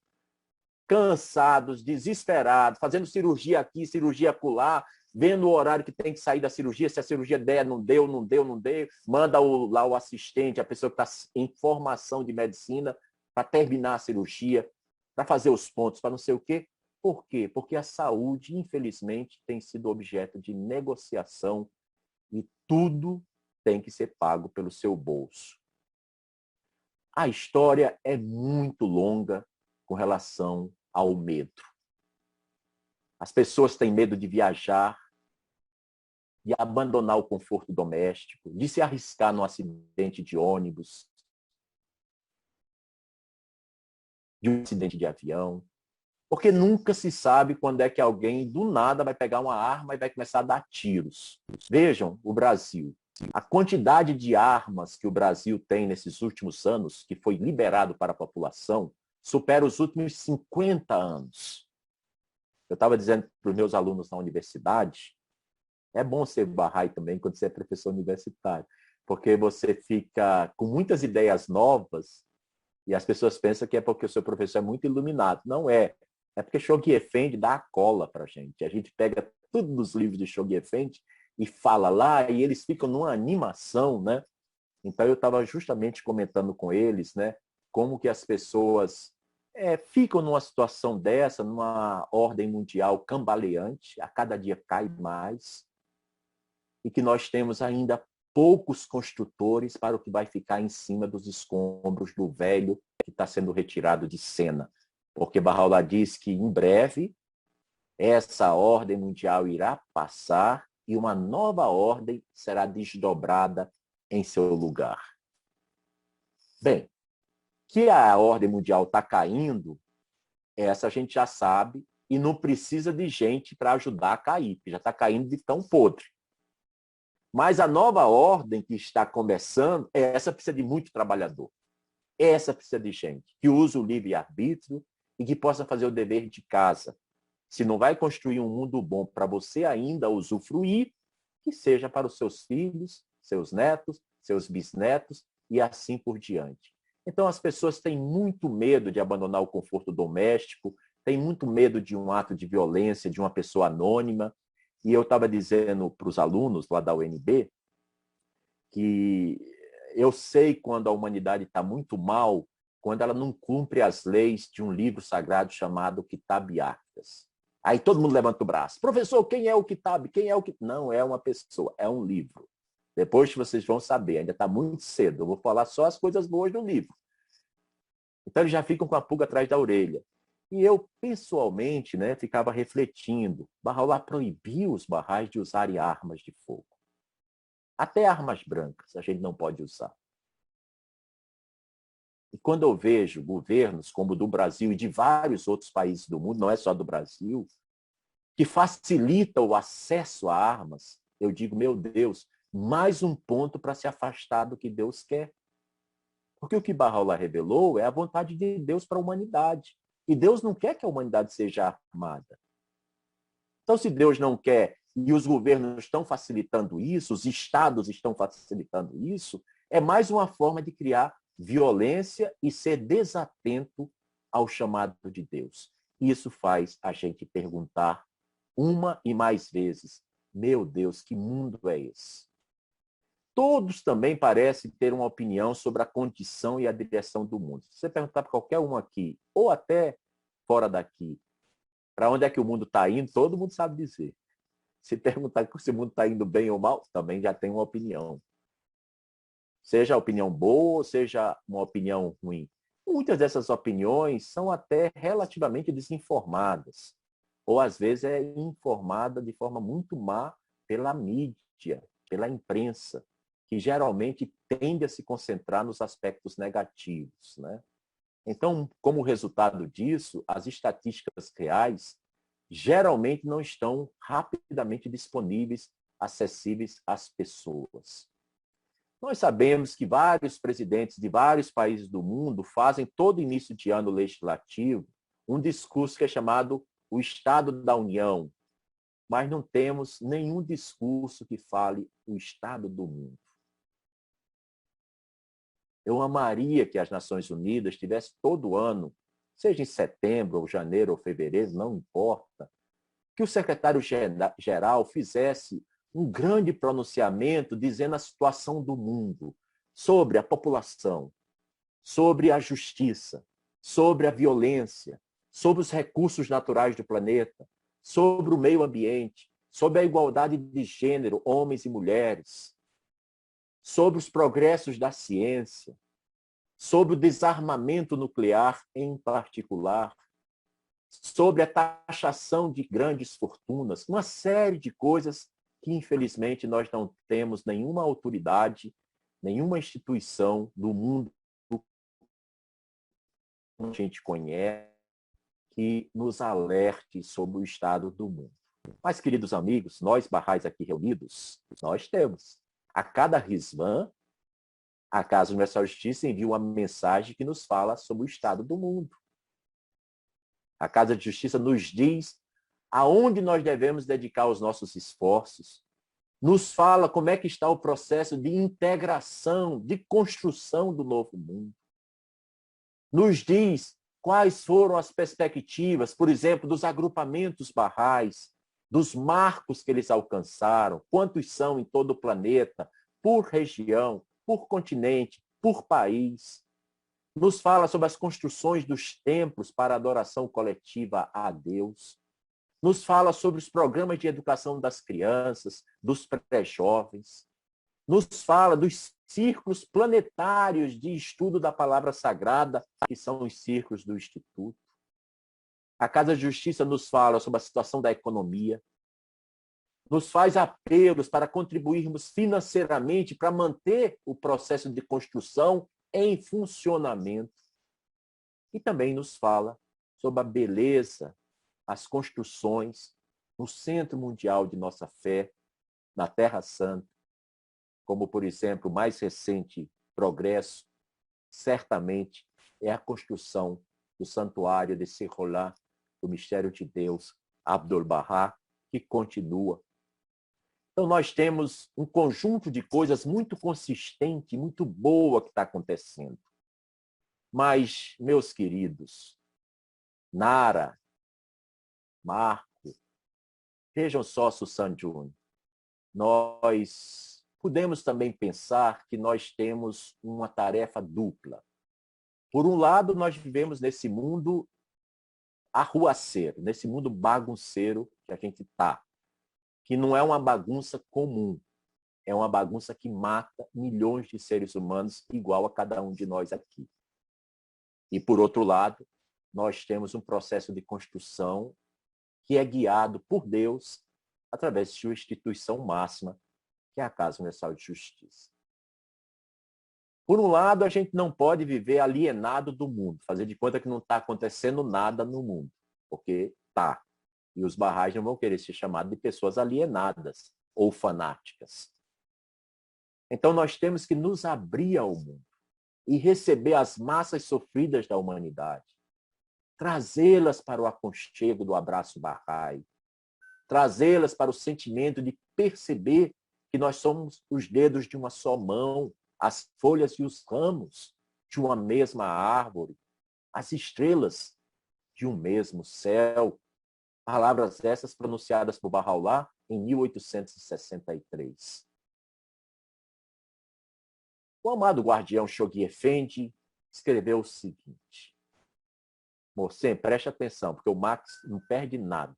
Cansados, desesperados, fazendo cirurgia aqui, cirurgia acolá, vendo o horário que tem que sair da cirurgia, se a cirurgia der, não deu, não deu, não deu, manda lá o assistente, a pessoa que está em formação de medicina, para terminar a cirurgia, para fazer os pontos, para não sei o quê. Por quê? Porque a saúde, infelizmente, tem sido objeto de negociação e tudo tem que ser pago pelo seu bolso. A história é muito longa com relação ao medo. As pessoas têm medo de viajar, de abandonar o conforto doméstico, de se arriscar num acidente de ônibus, de um acidente de avião, porque nunca se sabe quando é que alguém do nada vai pegar uma arma e vai começar a dar tiros. Vejam o Brasil. A quantidade de armas que o Brasil tem nesses últimos anos, que foi liberado para a população, supera os últimos 50 anos. Eu estava dizendo para os meus alunos na universidade, é bom ser Bahá'í também quando você é professor universitário, porque você fica com muitas ideias novas e as pessoas pensam que é porque o seu professor é muito iluminado. Não é. É porque Shoghi Effendi dá a cola para a gente. A gente pega tudo nos livros de Shoghi Effendi e fala lá e eles ficam numa animação, né? Então eu estava justamente comentando com eles, né? Como que as pessoas ficam numa situação dessa, numa ordem mundial cambaleante, a cada dia cai mais, e que nós temos ainda poucos construtores para o que vai ficar em cima dos escombros do velho que está sendo retirado de cena. Porque Bahá'u'lláh diz que em breve essa ordem mundial irá passar e uma nova ordem será desdobrada em seu lugar. Bem, que a ordem mundial está caindo, essa a gente já sabe e não precisa de gente para ajudar a cair, porque já está caindo de tão podre. Mas a nova ordem que está começando, essa precisa de muito trabalhador. Essa precisa de gente que use o livre-arbítrio e que possa fazer o dever de casa. Se não vai construir um mundo bom para você ainda usufruir, que seja para os seus filhos, seus netos, seus bisnetos e assim por diante. Então as pessoas têm muito medo de abandonar o conforto doméstico, têm muito medo de um ato de violência de uma pessoa anônima. E eu estava dizendo para os alunos lá da UNB que Eu sei quando a humanidade está muito mal, quando ela não cumpre as leis de um livro sagrado chamado Kitab Yaqtas. Aí todo mundo levanta o braço. Professor, quem é o Kitab? Quem é o Kitab? Não é uma pessoa, é um livro. Depois vocês vão saber, ainda está muito cedo. Eu vou falar só as coisas boas do livro. Então eles já ficam com a pulga atrás da orelha. E eu, pessoalmente, né, ficava refletindo. Bahá'u'lláh proibiu os Baha'is de usarem armas de fogo. Até armas brancas a gente não pode usar. E quando eu vejo governos como o do Brasil e de vários outros países do mundo, não é só do Brasil, que facilitam o acesso a armas, eu digo, meu Deus, mais um ponto para se afastar do que Deus quer. Porque o que Bahá'u'lláh revelou é a vontade de Deus para a humanidade. E Deus não quer que a humanidade seja armada. Então, se Deus não quer e os governos estão facilitando isso, os estados estão facilitando isso, é mais uma forma de criar violência e ser desatento ao chamado de Deus. Isso faz a gente perguntar uma e mais vezes, meu Deus, que mundo é esse? Todos também parecem ter uma opinião sobre a condição e a direção do mundo. Se você perguntar para qualquer um aqui, ou até fora daqui, para onde é que o mundo está indo, todo mundo sabe dizer. Se perguntar se o mundo está indo bem ou mal, também já tem uma opinião. Seja a opinião boa, ou seja uma opinião ruim. Muitas dessas opiniões são até relativamente desinformadas. Ou, às vezes, é informada de forma muito má pela mídia, pela imprensa, que geralmente tende a se concentrar nos aspectos negativos, né? Então, como resultado disso, as estatísticas reais geralmente não estão rapidamente disponíveis, acessíveis às pessoas. Nós sabemos que vários presidentes de vários países do mundo fazem todo início de ano legislativo um discurso que é chamado o Estado da União, mas não temos nenhum discurso que fale o Estado do mundo. Eu amaria que as Nações Unidas tivesse todo ano, seja em setembro, ou janeiro, ou fevereiro, não importa, que o secretário-geral fizesse um grande pronunciamento dizendo a situação do mundo, sobre a população, sobre a justiça, sobre a violência, sobre os recursos naturais do planeta, sobre o meio ambiente, sobre a igualdade de gênero, homens e mulheres, sobre os progressos da ciência, sobre o desarmamento nuclear em particular, sobre a taxação de grandes fortunas, uma série de coisas que, infelizmente, nós não temos nenhuma autoridade, nenhuma instituição do mundo que a gente conhece que nos alerte sobre o estado do mundo. Mas, queridos amigos, nós Baha'is aqui reunidos, nós temos. A cada Rizvan, a Casa Universal de Justiça envia uma mensagem que nos fala sobre o estado do mundo. A Casa de Justiça nos diz aonde nós devemos dedicar os nossos esforços, nos fala como é que está o processo de integração, de construção do novo mundo. Nos diz quais foram as perspectivas, por exemplo, dos agrupamentos Baha'is, dos marcos que eles alcançaram, quantos são em todo o planeta, por região, por continente, por país. Nos fala sobre as construções dos templos para adoração coletiva a Deus. Nos fala sobre os programas de educação das crianças, dos pré-jovens. Nos fala dos círculos planetários de estudo da palavra sagrada, que são os círculos do Instituto. A Casa de Justiça nos fala sobre a situação da economia, nos faz apelos para contribuirmos financeiramente para manter o processo de construção em funcionamento. E também nos fala sobre a beleza, as construções no centro mundial de nossa fé, na Terra Santa, como, por exemplo, o mais recente progresso, certamente, é a construção do santuário de Sirholá, do Mistério de Deus, Abdu'l-Bahá, que continua. Então, nós temos um conjunto de coisas muito consistente, muito boa que está acontecendo. Mas, meus queridos, Nara, Marco, vejam só, Susan Jun, nós podemos também pensar que nós temos uma tarefa dupla. Por um lado, nós vivemos nesse mundo arruaceiro, nesse mundo bagunceiro que a gente está, que não é uma bagunça comum, é uma bagunça que mata milhões de seres humanos, igual a cada um de nós aqui. E, por outro lado, nós temos um processo de construção que é guiado por Deus através de uma instituição máxima, que é a Casa Universal de Justiça. Por um lado, a gente não pode viver alienado do mundo, fazer de conta que não está acontecendo nada no mundo, porque está. E os barrais não vão querer ser chamados de pessoas alienadas ou fanáticas. Então, nós temos que nos abrir ao mundo e receber as massas sofridas da humanidade, trazê-las para o aconchego do abraço Bahá'í, trazê-las para o sentimento de perceber que nós somos os dedos de uma só mão, as folhas e os ramos de uma mesma árvore, as estrelas de um mesmo céu. Palavras essas pronunciadas por Bahá'u'lláh em 1863. O amado guardião Shoghi Effendi escreveu o seguinte: Moçem, preste atenção, porque o Max não perde nada.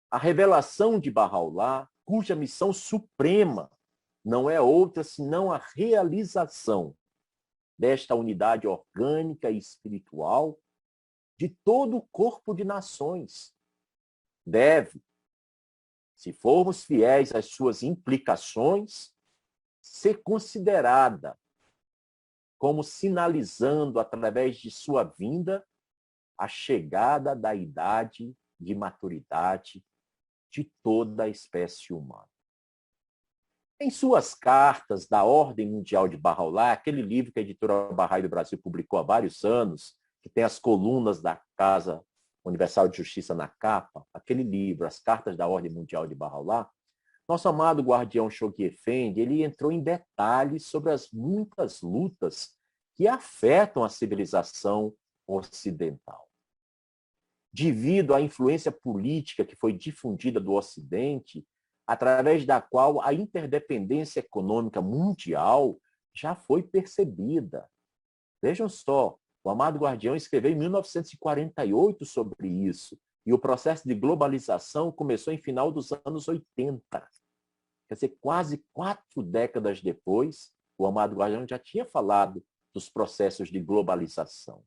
A revelação de Bahá'u'lláh, cuja missão suprema não é outra senão a realização desta unidade orgânica e espiritual de todo o corpo de nações, deve, se formos fiéis às suas implicações, ser considerada como sinalizando, através de sua vinda, a chegada da idade de maturidade de toda a espécie humana. Em suas cartas da Ordem Mundial de Bahá'u'lláh, aquele livro que a editora Bahá'í do Brasil publicou há vários anos, que tem as colunas da Casa Universal de Justiça na capa, aquele livro, As Cartas da Ordem Mundial de Bahá'u'lláh, nosso amado guardião Shoghi Effendi, ele entrou em detalhes sobre as muitas lutas que afetam a civilização ocidental. Devido à influência política que foi difundida do Ocidente, através da qual a interdependência econômica mundial já foi percebida. Vejam só, o amado guardião escreveu em 1948 sobre isso, e o processo de globalização começou em final dos anos 80. Quer dizer, quase 4 décadas depois, o amado guardião já tinha falado dos processos de globalização.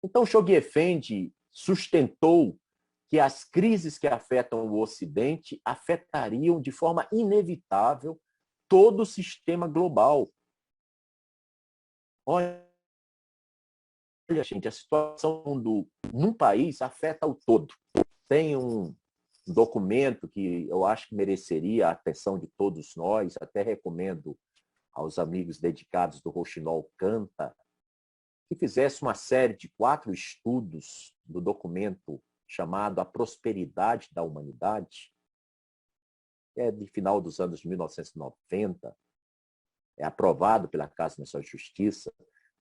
Então, Shoghi Effendi sustentou que as crises que afetam o Ocidente afetariam de forma inevitável todo o sistema global. Olha, gente, a situação num país afeta o todo. Tem um documento que eu acho que mereceria a atenção de todos nós, até recomendo aos amigos dedicados do Rochinol Canta, que fizesse uma série de 4 estudos do documento chamado A Prosperidade da Humanidade, que é de final dos anos 1990, é aprovado pela Casa Nacional de Justiça,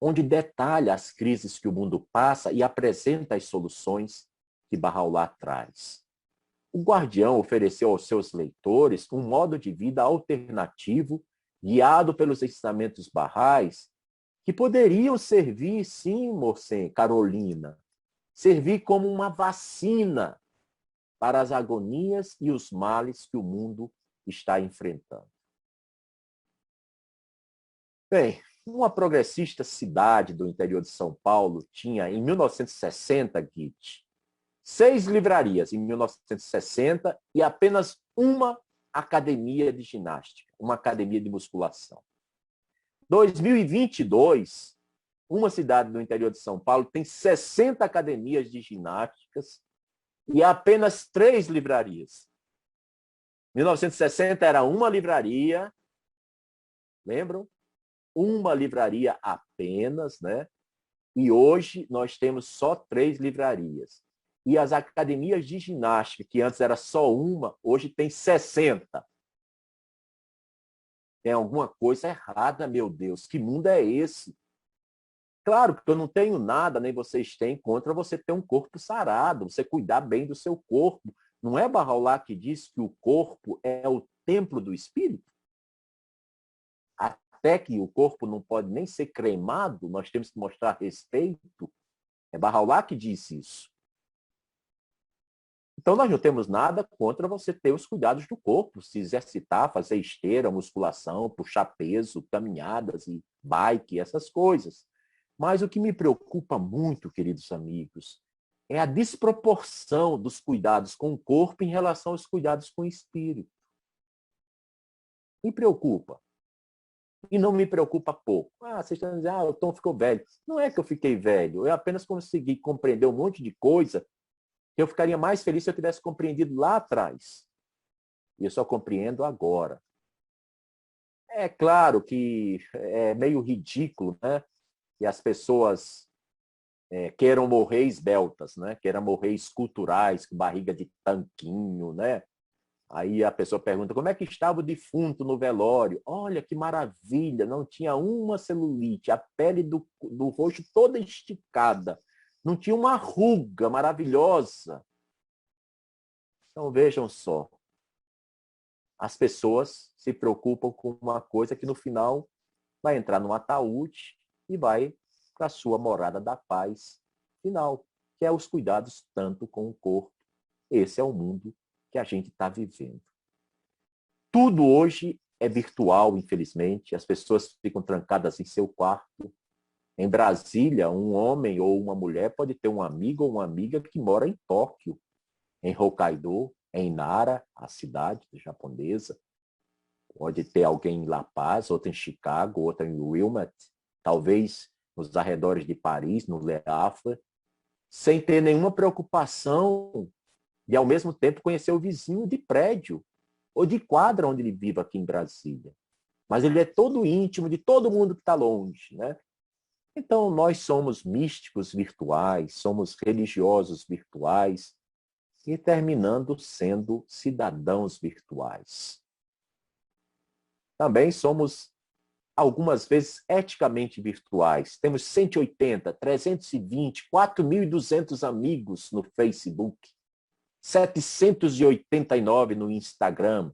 onde detalha as crises que o mundo passa e apresenta as soluções que Bahá'u'lláh traz. O guardião ofereceu aos seus leitores um modo de vida alternativo, guiado pelos ensinamentos barrais, que poderiam servir, sim, moça Carolina, servir como uma vacina para as agonias e os males que o mundo está enfrentando. Bem, uma progressista cidade do interior de São Paulo tinha, em 1960, Guide, 6 livrarias em 1960 e apenas uma academia de ginástica, uma academia de musculação. 2022, uma cidade do interior de São Paulo tem 60 academias de ginásticas e apenas 3 livrarias. 1960 era uma livraria, lembram? Uma livraria apenas, né? E hoje nós temos só 3 livrarias. E as academias de ginástica, que antes era só uma, hoje tem 60. Tem alguma coisa errada, meu Deus. Que mundo é esse? Claro que eu não tenho nada, nem vocês têm, contra você ter um corpo sarado, você cuidar bem do seu corpo. Não é Bahá'u'lláh que diz que o corpo é o templo do Espírito. Até que o corpo não pode nem ser cremado, nós temos que mostrar respeito. É Bahá'u'lláh que disse isso. Então, nós não temos nada contra você ter os cuidados do corpo, se exercitar, fazer esteira, musculação, puxar peso, caminhadas e bike, essas coisas. Mas o que me preocupa muito, queridos amigos, é a desproporção dos cuidados com o corpo em relação aos cuidados com o espírito. Me preocupa. E não me preocupa pouco. Vocês estão dizendo, o Tom ficou velho. Não é que eu fiquei velho, eu apenas consegui compreender um monte de coisa que eu ficaria mais feliz se eu tivesse compreendido lá atrás. E eu só compreendo agora. É claro que é meio ridículo, né? Que as pessoas queiram morrer esbeltas, né? Queiram morrer esculturais, com barriga de tanquinho, né? Aí a pessoa pergunta, como é que estava o defunto no velório? Olha, que maravilha, não tinha uma celulite, a pele do rosto toda esticada, não tinha uma ruga maravilhosa. Então vejam só, as pessoas se preocupam com uma coisa que no final vai entrar num ataúde e vai para a sua morada da paz final, que é os cuidados tanto com o corpo. Esse é o mundo que a gente está vivendo. Tudo hoje é virtual, infelizmente. As pessoas ficam trancadas em seu quarto. Em Brasília, um homem ou uma mulher pode ter um amigo ou uma amiga que mora em Tóquio, em Hokkaido, em Nara, a cidade japonesa. Pode ter alguém em La Paz, outra em Chicago, outra em Wilmette, talvez nos arredores de Paris, no Le Havre, sem ter nenhuma preocupação de, ao mesmo tempo, conhecer o vizinho de prédio ou de quadra onde ele vive aqui em Brasília. Mas ele é todo íntimo de todo mundo que está longe, né? Então, nós somos místicos virtuais, somos religiosos virtuais e terminando sendo cidadãos virtuais. Também somos, algumas vezes, eticamente virtuais. Temos 180, 320, 4.200 amigos no Facebook, 789 no Instagram.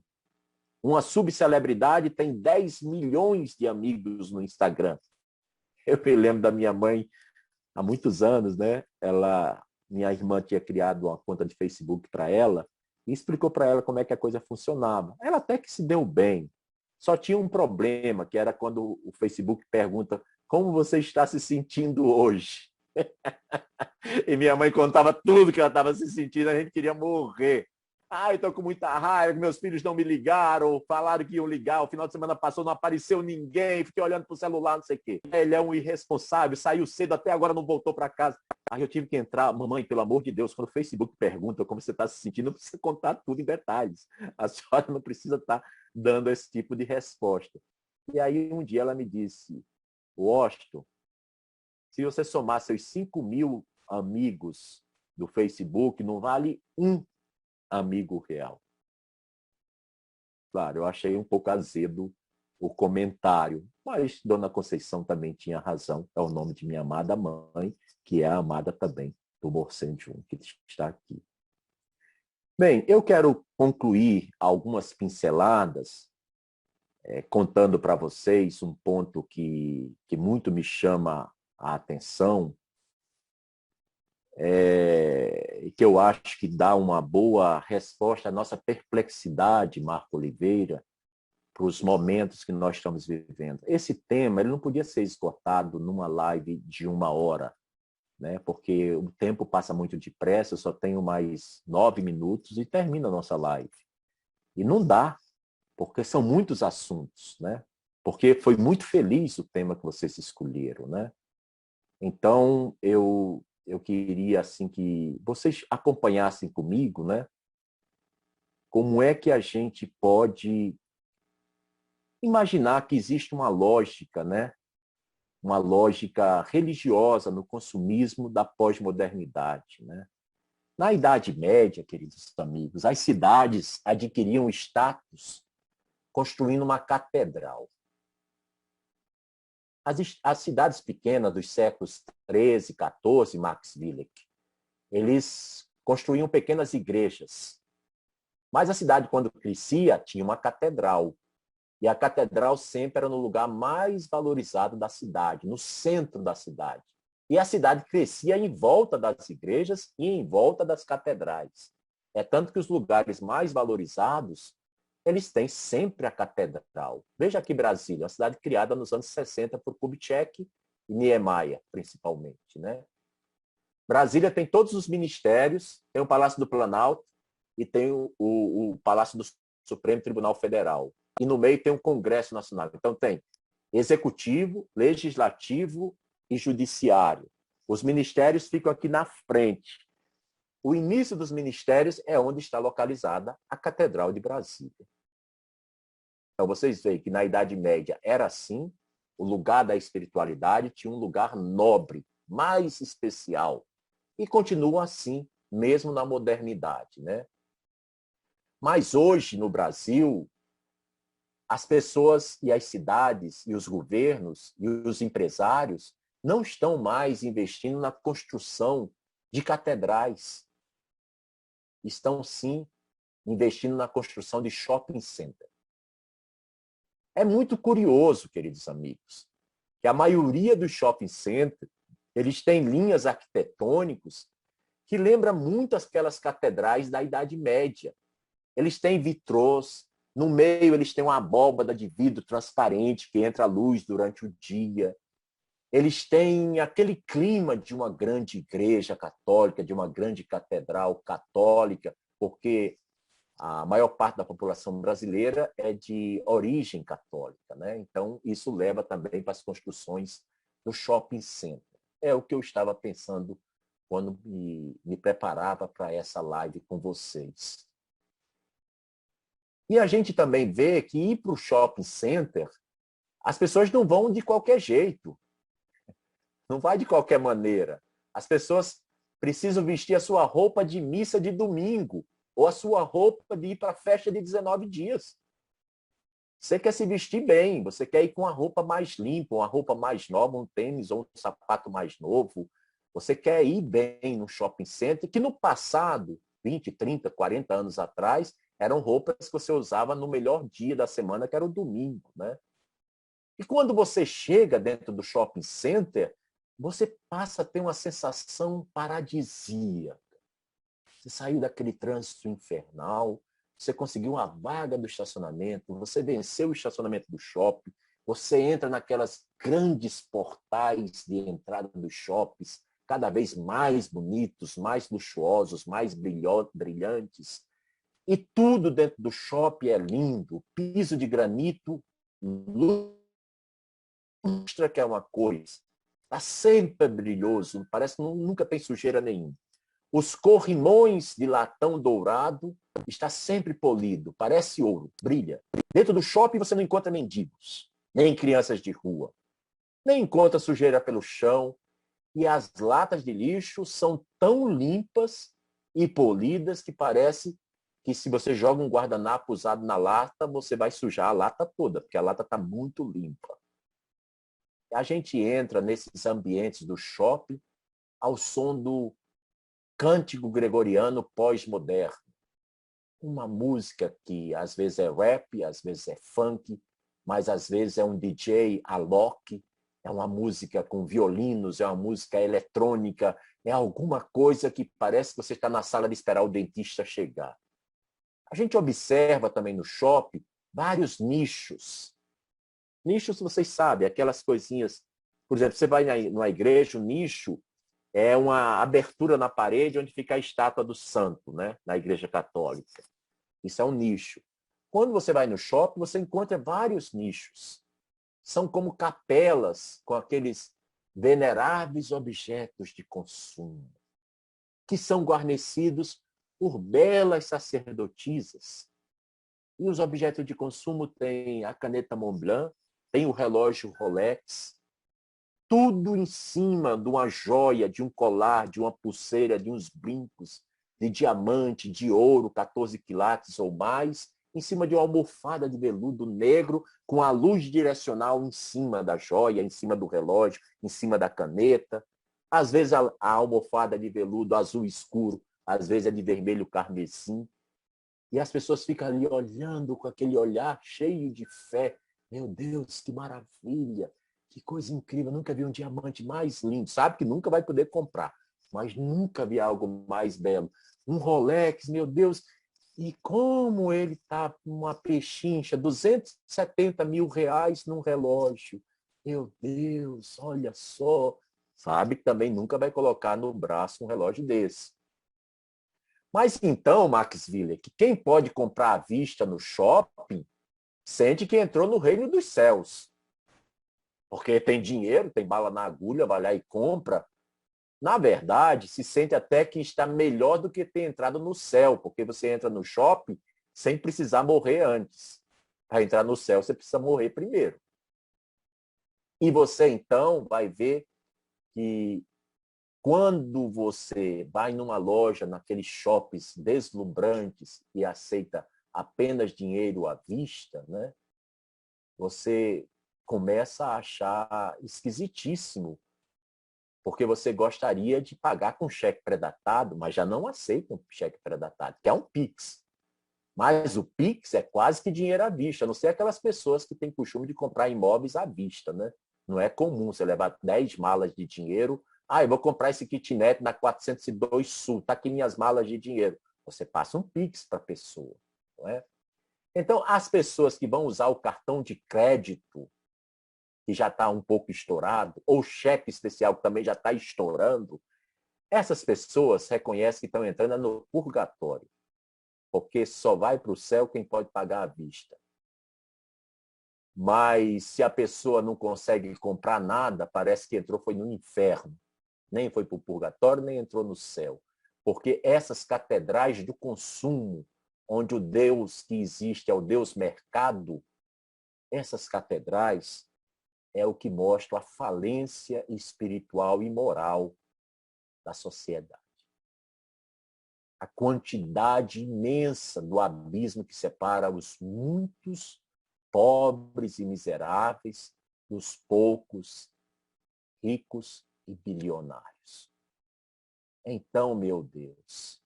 Uma subcelebridade tem 10 milhões de amigos no Instagram. Eu me lembro da minha mãe, há muitos anos, né? Minha irmã tinha criado uma conta de Facebook para ela e explicou para ela como é que a coisa funcionava. Ela até que se deu bem. Só tinha um problema, que era quando o Facebook pergunta como você está se sentindo hoje. E minha mãe contava tudo que ela estava se sentindo, a gente queria morrer. Eu estou com muita raiva, meus filhos não me ligaram, falaram que iam ligar, o final de semana passou, não apareceu ninguém, fiquei olhando para o celular, não sei o quê. Ele é um irresponsável, saiu cedo, até agora não voltou para casa. Aí eu tive que entrar, mamãe, pelo amor de Deus, quando o Facebook pergunta como você está se sentindo, não precisa contar tudo em detalhes. A senhora não precisa estar dando esse tipo de resposta. E aí um dia ela me disse, Washington, se você somar seus 5.000 amigos do Facebook, não vale um amigo real. Claro, eu achei um pouco azedo o comentário, mas Dona Conceição também tinha razão. É o nome de minha amada mãe, que é a amada também do Morcente 1, que está aqui. Bem, eu quero concluir algumas pinceladas, contando para vocês um ponto que muito me chama a atenção, que eu acho que dá uma boa resposta à nossa perplexidade, Marco Oliveira, para os momentos que nós estamos vivendo. Esse tema ele não podia ser esgotado numa live de 1 hora, né? Porque o tempo passa muito depressa, eu só tenho mais 9 minutos e termina a nossa live. E não dá, porque são muitos assuntos, né? Porque foi muito feliz o tema que vocês escolheram, né? Então, eu queria assim que vocês acompanhassem comigo, né? Como é que a gente pode imaginar que existe uma lógica, né? Uma lógica religiosa no consumismo da pós-modernidade, né? Na Idade Média, queridos amigos, as cidades adquiriam status construindo uma catedral. As cidades pequenas dos séculos 13, 14, Max Willig, eles construíam pequenas igrejas. Mas a cidade, quando crescia, tinha uma catedral. E a catedral sempre era no lugar mais valorizado da cidade, no centro da cidade. E a cidade crescia em volta das igrejas e em volta das catedrais. É tanto que os lugares mais valorizados, eles têm sempre a catedral. Veja aqui Brasília, uma cidade criada nos anos 60 por Kubitschek e Niemeyer, principalmente, né? Brasília tem todos os ministérios, tem o Palácio do Planalto e tem o Palácio do Supremo Tribunal Federal. E no meio tem o Congresso Nacional. Então tem executivo, legislativo e judiciário. Os ministérios ficam aqui na frente. O início dos ministérios é onde está localizada a Catedral de Brasília. Então vocês veem que na Idade Média era assim, o lugar da espiritualidade tinha um lugar nobre, mais especial. E continua assim, mesmo na modernidade, né? Mas hoje, no Brasil, as pessoas e as cidades e os governos e os empresários não estão mais investindo na construção de catedrais. Estão, sim, investindo na construção de shopping center. É muito curioso, queridos amigos, que a maioria dos shopping centers, eles têm linhas arquitetônicas que lembram muito aquelas catedrais da Idade Média. Eles têm vitrôs, no meio eles têm uma abóbada de vidro transparente que entra a luz durante o dia. Eles têm aquele clima de uma grande igreja católica, de uma grande catedral católica, porque a maior parte da população brasileira é de origem católica, né? Então, isso leva também para as construções do shopping center. É o que eu estava pensando quando me preparava para essa live com vocês. E a gente também vê que ir para o shopping center, as pessoas não vão de qualquer jeito. Não vai de qualquer maneira. As pessoas precisam vestir a sua roupa de missa de domingo ou a sua roupa de ir para a festa de 19 dias. Você quer se vestir bem, você quer ir com uma roupa mais limpa, uma roupa mais nova, um tênis ou um sapato mais novo. Você quer ir bem no shopping center, que no passado, 20, 30, 40 anos atrás, eram roupas que você usava no melhor dia da semana, que era o domingo, né? E quando você chega dentro do shopping center, você passa a ter uma sensação paradisíaca. Você saiu daquele trânsito infernal, você conseguiu uma vaga do estacionamento, você venceu o estacionamento do shopping, você entra naquelas grandes portais de entrada dos shoppings, cada vez mais bonitos, mais luxuosos, mais brilhantes. E tudo dentro do shopping é lindo, piso de granito, lustra que é uma coisa. Está sempre brilhoso, parece que nunca tem sujeira nenhuma. Os corrimões de latão dourado está sempre polido, parece ouro, brilha. Dentro do shopping você não encontra mendigos, nem crianças de rua, nem encontra sujeira pelo chão. E as latas de lixo são tão limpas e polidas que parece que se você joga um guardanapo usado na lata, você vai sujar a lata toda, porque a lata está muito limpa. A gente entra nesses ambientes do shopping ao som do cântico gregoriano pós-moderno. Uma música que às vezes é rap, às vezes é funk, mas às vezes é um DJ Alok, é uma música com violinos, é uma música eletrônica, é alguma coisa que parece que você está na sala de esperar o dentista chegar. A gente observa também no shopping vários nichos. Nichos, vocês sabem, aquelas coisinhas. Por exemplo, você vai numa igreja, o nicho é uma abertura na parede onde fica a estátua do santo, né? Na igreja católica. Isso é um nicho. Quando você vai no shopping, você encontra vários nichos. São como capelas com aqueles veneráveis objetos de consumo, que são guarnecidos por belas sacerdotisas. E os objetos de consumo têm a caneta Montblanc, tem o relógio Rolex, tudo em cima de uma joia, de um colar, de uma pulseira, de uns brincos, de diamante, de ouro, 14 quilates ou mais, em cima de uma almofada de veludo negro, com a luz direcional em cima da joia, em cima do relógio, em cima da caneta. Às vezes a almofada de veludo azul escuro, às vezes é de vermelho carmesim. E as pessoas ficam ali olhando com aquele olhar cheio de fé. Meu Deus, que maravilha! Que coisa incrível! Nunca vi um diamante mais lindo. Sabe que nunca vai poder comprar, mas nunca vi algo mais belo. Um Rolex, meu Deus! E como ele está com uma pechincha, 270 mil reais num relógio. Meu Deus, olha só. Sabe que também nunca vai colocar no braço um relógio desse. Mas então, Max Willer, que quem pode comprar à vista no shopping sente que entrou no reino dos céus. Porque tem dinheiro, tem bala na agulha, vai lá e compra. Na verdade, se sente até que está melhor do que ter entrado no céu, porque você entra no shopping sem precisar morrer antes. Para entrar no céu, você precisa morrer primeiro. E você, então, vai ver que quando você vai numa loja, naqueles shoppings deslumbrantes e aceita apenas dinheiro à vista, né? Você começa a achar esquisitíssimo, porque você gostaria de pagar com cheque pré-datado, mas já não aceita um cheque pré-datado, que é um Pix. Mas o Pix é quase que dinheiro à vista, a não ser aquelas pessoas que têm costume de comprar imóveis à vista, né? Não é comum você levar 10 malas de dinheiro. Eu vou comprar esse kitnet na 402 Sul, tá aqui minhas malas de dinheiro. Você passa um Pix para a pessoa, não é? Então, as pessoas que vão usar o cartão de crédito, que já está um pouco estourado, ou cheque especial, que também já está estourando, essas pessoas reconhecem que estão entrando no purgatório, porque só vai para o céu quem pode pagar à vista. Mas se a pessoa não consegue comprar nada, parece que entrou foi no inferno. Nem foi para o purgatório, nem entrou no céu. Porque essas catedrais do consumo, onde o Deus que existe é o Deus mercado, essas catedrais é o que mostra a falência espiritual e moral da sociedade. A quantidade imensa do abismo que separa os muitos pobres e miseráveis dos poucos ricos e bilionários. Então, meu Deus,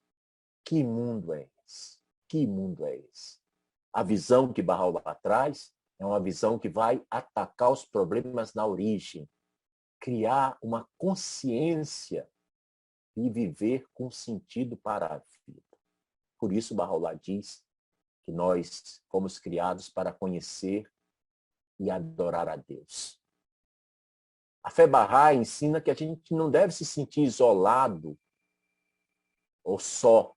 que mundo é esse? Que mundo é esse? A visão que Bahá'u'lláh traz é uma visão que vai atacar os problemas na origem, criar uma consciência e viver com sentido para a vida. Por isso, Bahá'u'lláh diz que nós fomos criados para conhecer e adorar a Deus. A fé Bahá'í ensina que a gente não deve se sentir isolado ou só,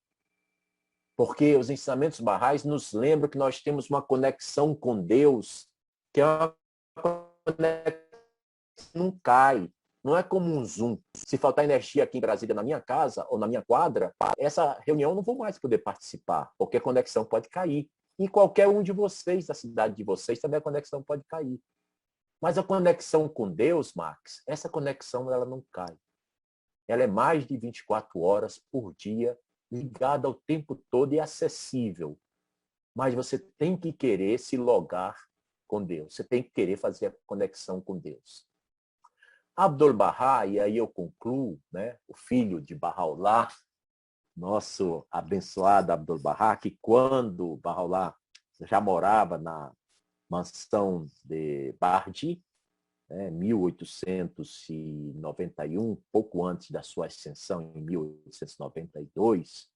porque os ensinamentos Bahá'ís nos lembram que nós temos uma conexão com Deus, que é uma conexão que não cai. Não é como um Zoom. Se faltar energia aqui em Brasília, na minha casa ou na minha quadra, essa reunião eu não vou mais poder participar, porque a conexão pode cair. E qualquer um de vocês, da cidade de vocês, também a conexão pode cair. Mas a conexão com Deus, Max, essa conexão ela não cai. Ela é mais de 24 horas por dia, ligada o tempo todo e acessível. Mas você tem que querer se logar com Deus. Você tem que querer fazer a conexão com Deus. Abdu'l-Bahá, e aí eu concluo, né, o filho de Bahá'u'lláh, nosso abençoado Abdu'l-Bahá, que quando Bahá'u'lláh já morava na mansão de Bardi, 1891, pouco antes da sua ascensão, em 1892,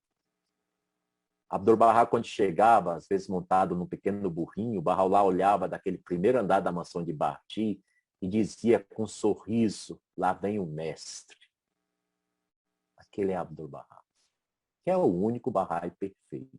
Abdu'l-Bahá, quando chegava, às vezes montado num pequeno burrinho, Bahá'u'lláh olhava daquele primeiro andar da mansão de Bardi e dizia com um sorriso, lá vem o mestre. Aquele é Abdu'l-Bahá, que é o único Bahá'í perfeito.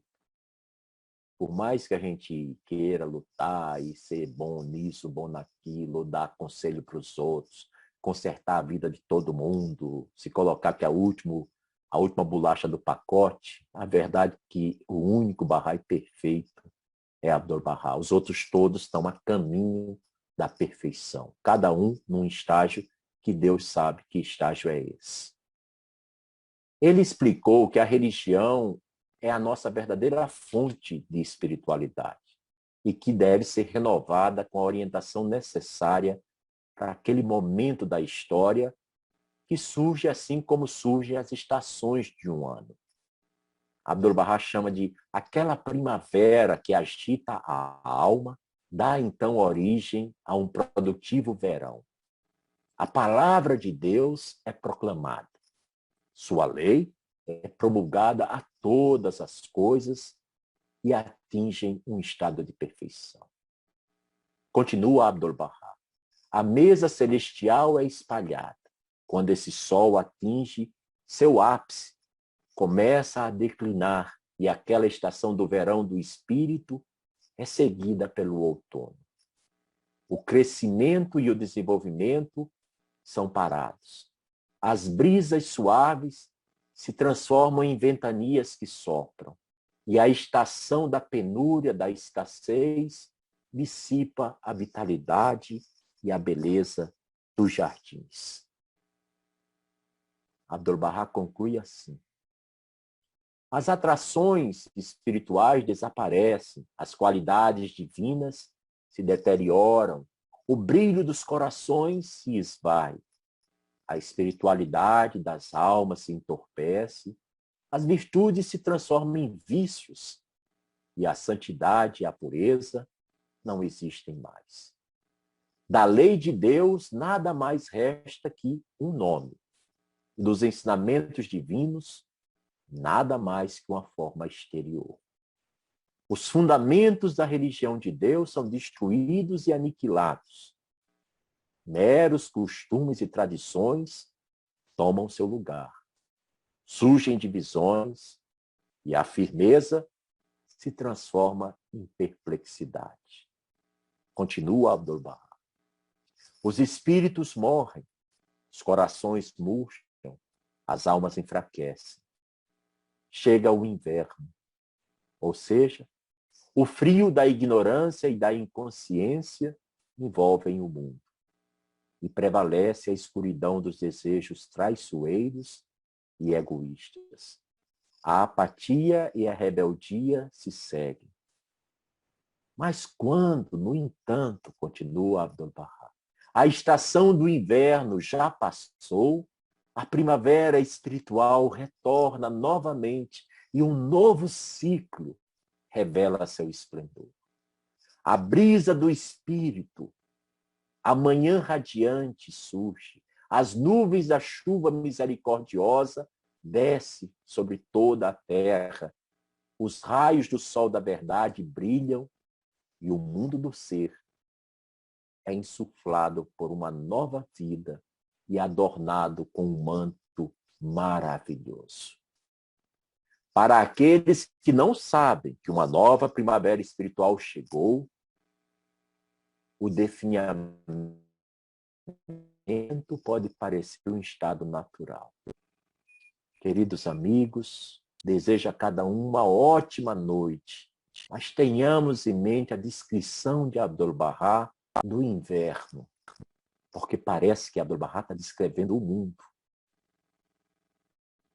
Por mais que a gente queira lutar e ser bom nisso, bom naquilo, dar conselho para os outros, consertar a vida de todo mundo, se colocar que a última bolacha do pacote, a verdade é que o único Bahá'í perfeito é Abdu'l-Bahá. Os outros todos estão a caminho da perfeição, cada um num estágio que Deus sabe que estágio é esse. Ele explicou que a religião é a nossa verdadeira fonte de espiritualidade e que deve ser renovada com a orientação necessária para aquele momento da história que surge assim como surgem as estações de um ano. Abdu'l-Bahá chama de aquela primavera que agita a alma, dá então origem a um produtivo verão. A palavra de Deus é proclamada. Sua lei é promulgada a todas as coisas e atingem um estado de perfeição. Continua Abdu'l-Bahá. A mesa celestial é espalhada. Quando esse sol atinge seu ápice, começa a declinar e aquela estação do verão do espírito é seguida pelo outono. O crescimento e o desenvolvimento são parados. As brisas suaves se transformam em ventanias que sopram. E a estação da penúria, da escassez, dissipa a vitalidade e a beleza dos jardins. Abdu'l-Bahá conclui assim. As atrações espirituais desaparecem, as qualidades divinas se deterioram, o brilho dos corações se esvai, a espiritualidade das almas se entorpece, as virtudes se transformam em vícios e a santidade e a pureza não existem mais. Da lei de Deus nada mais resta que um nome. Dos ensinamentos divinos, nada mais que uma forma exterior. Os fundamentos da religião de Deus são destruídos e aniquilados. Meros costumes e tradições tomam seu lugar. Surgem divisões e a firmeza se transforma em perplexidade. Continua Abdu'l-Bahá. Os espíritos morrem, os corações murcham, as almas enfraquecem. Chega o inverno, ou seja, o frio da ignorância e da inconsciência envolvem o mundo. E prevalece a escuridão dos desejos traiçoeiros e egoístas. A apatia e a rebeldia se seguem. Mas quando, no entanto, continua Abdu'l-Bahá, a estação do inverno já passou, a primavera espiritual retorna novamente e um novo ciclo revela seu esplendor. A brisa do espírito, a manhã radiante surge, as nuvens da chuva misericordiosa desce sobre toda a terra, os raios do sol da verdade brilham e o mundo do ser é insuflado por uma nova vida e adornado com um manto maravilhoso. Para aqueles que não sabem que uma nova primavera espiritual chegou, o definhamento pode parecer um estado natural. Queridos amigos, desejo a cada um uma ótima noite, mas tenhamos em mente a descrição de Abdu'l-Bahá do inverno, porque parece que Abdu'l-Bahá está descrevendo o mundo.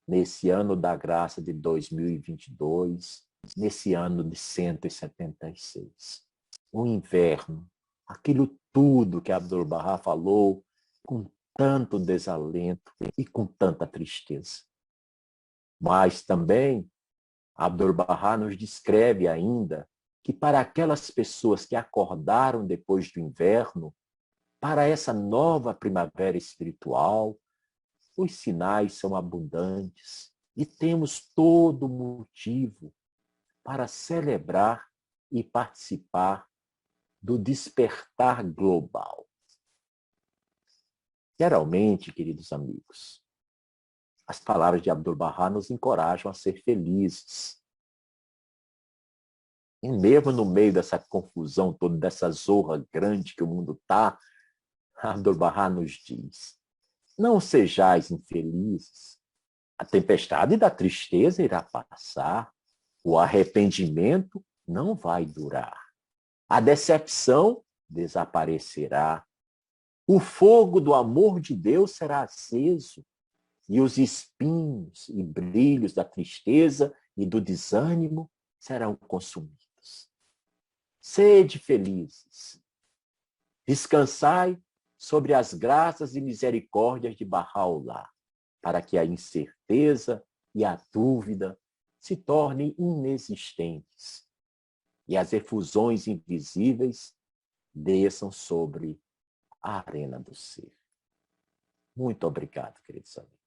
Nesse ano da graça de 2022, nesse ano de 176. O inverno, aquilo tudo que Abdu'l-Bahá falou com tanto desalento e com tanta tristeza. Mas também Abdu'l-Bahá nos descreve ainda que para aquelas pessoas que acordaram depois do inverno, para essa nova primavera espiritual, os sinais são abundantes e temos todo motivo para celebrar e participar do despertar global. Geralmente, queridos amigos, as palavras de Abdu'l-Bahá nos encorajam a ser felizes. E mesmo no meio dessa confusão toda, dessa zorra grande que o mundo está, Abdu'l-Bahá nos diz, não sejais infelizes. A tempestade da tristeza irá passar. O arrependimento não vai durar. A decepção desaparecerá. O fogo do amor de Deus será aceso. E os espinhos e brilhos da tristeza e do desânimo serão consumidos. Sede felizes. Descansai sobre as graças e misericórdias de Bahá'u'lláh, para que a incerteza e a dúvida se tornem inexistentes e as efusões invisíveis desçam sobre a arena do ser. Muito obrigado, queridos amigos.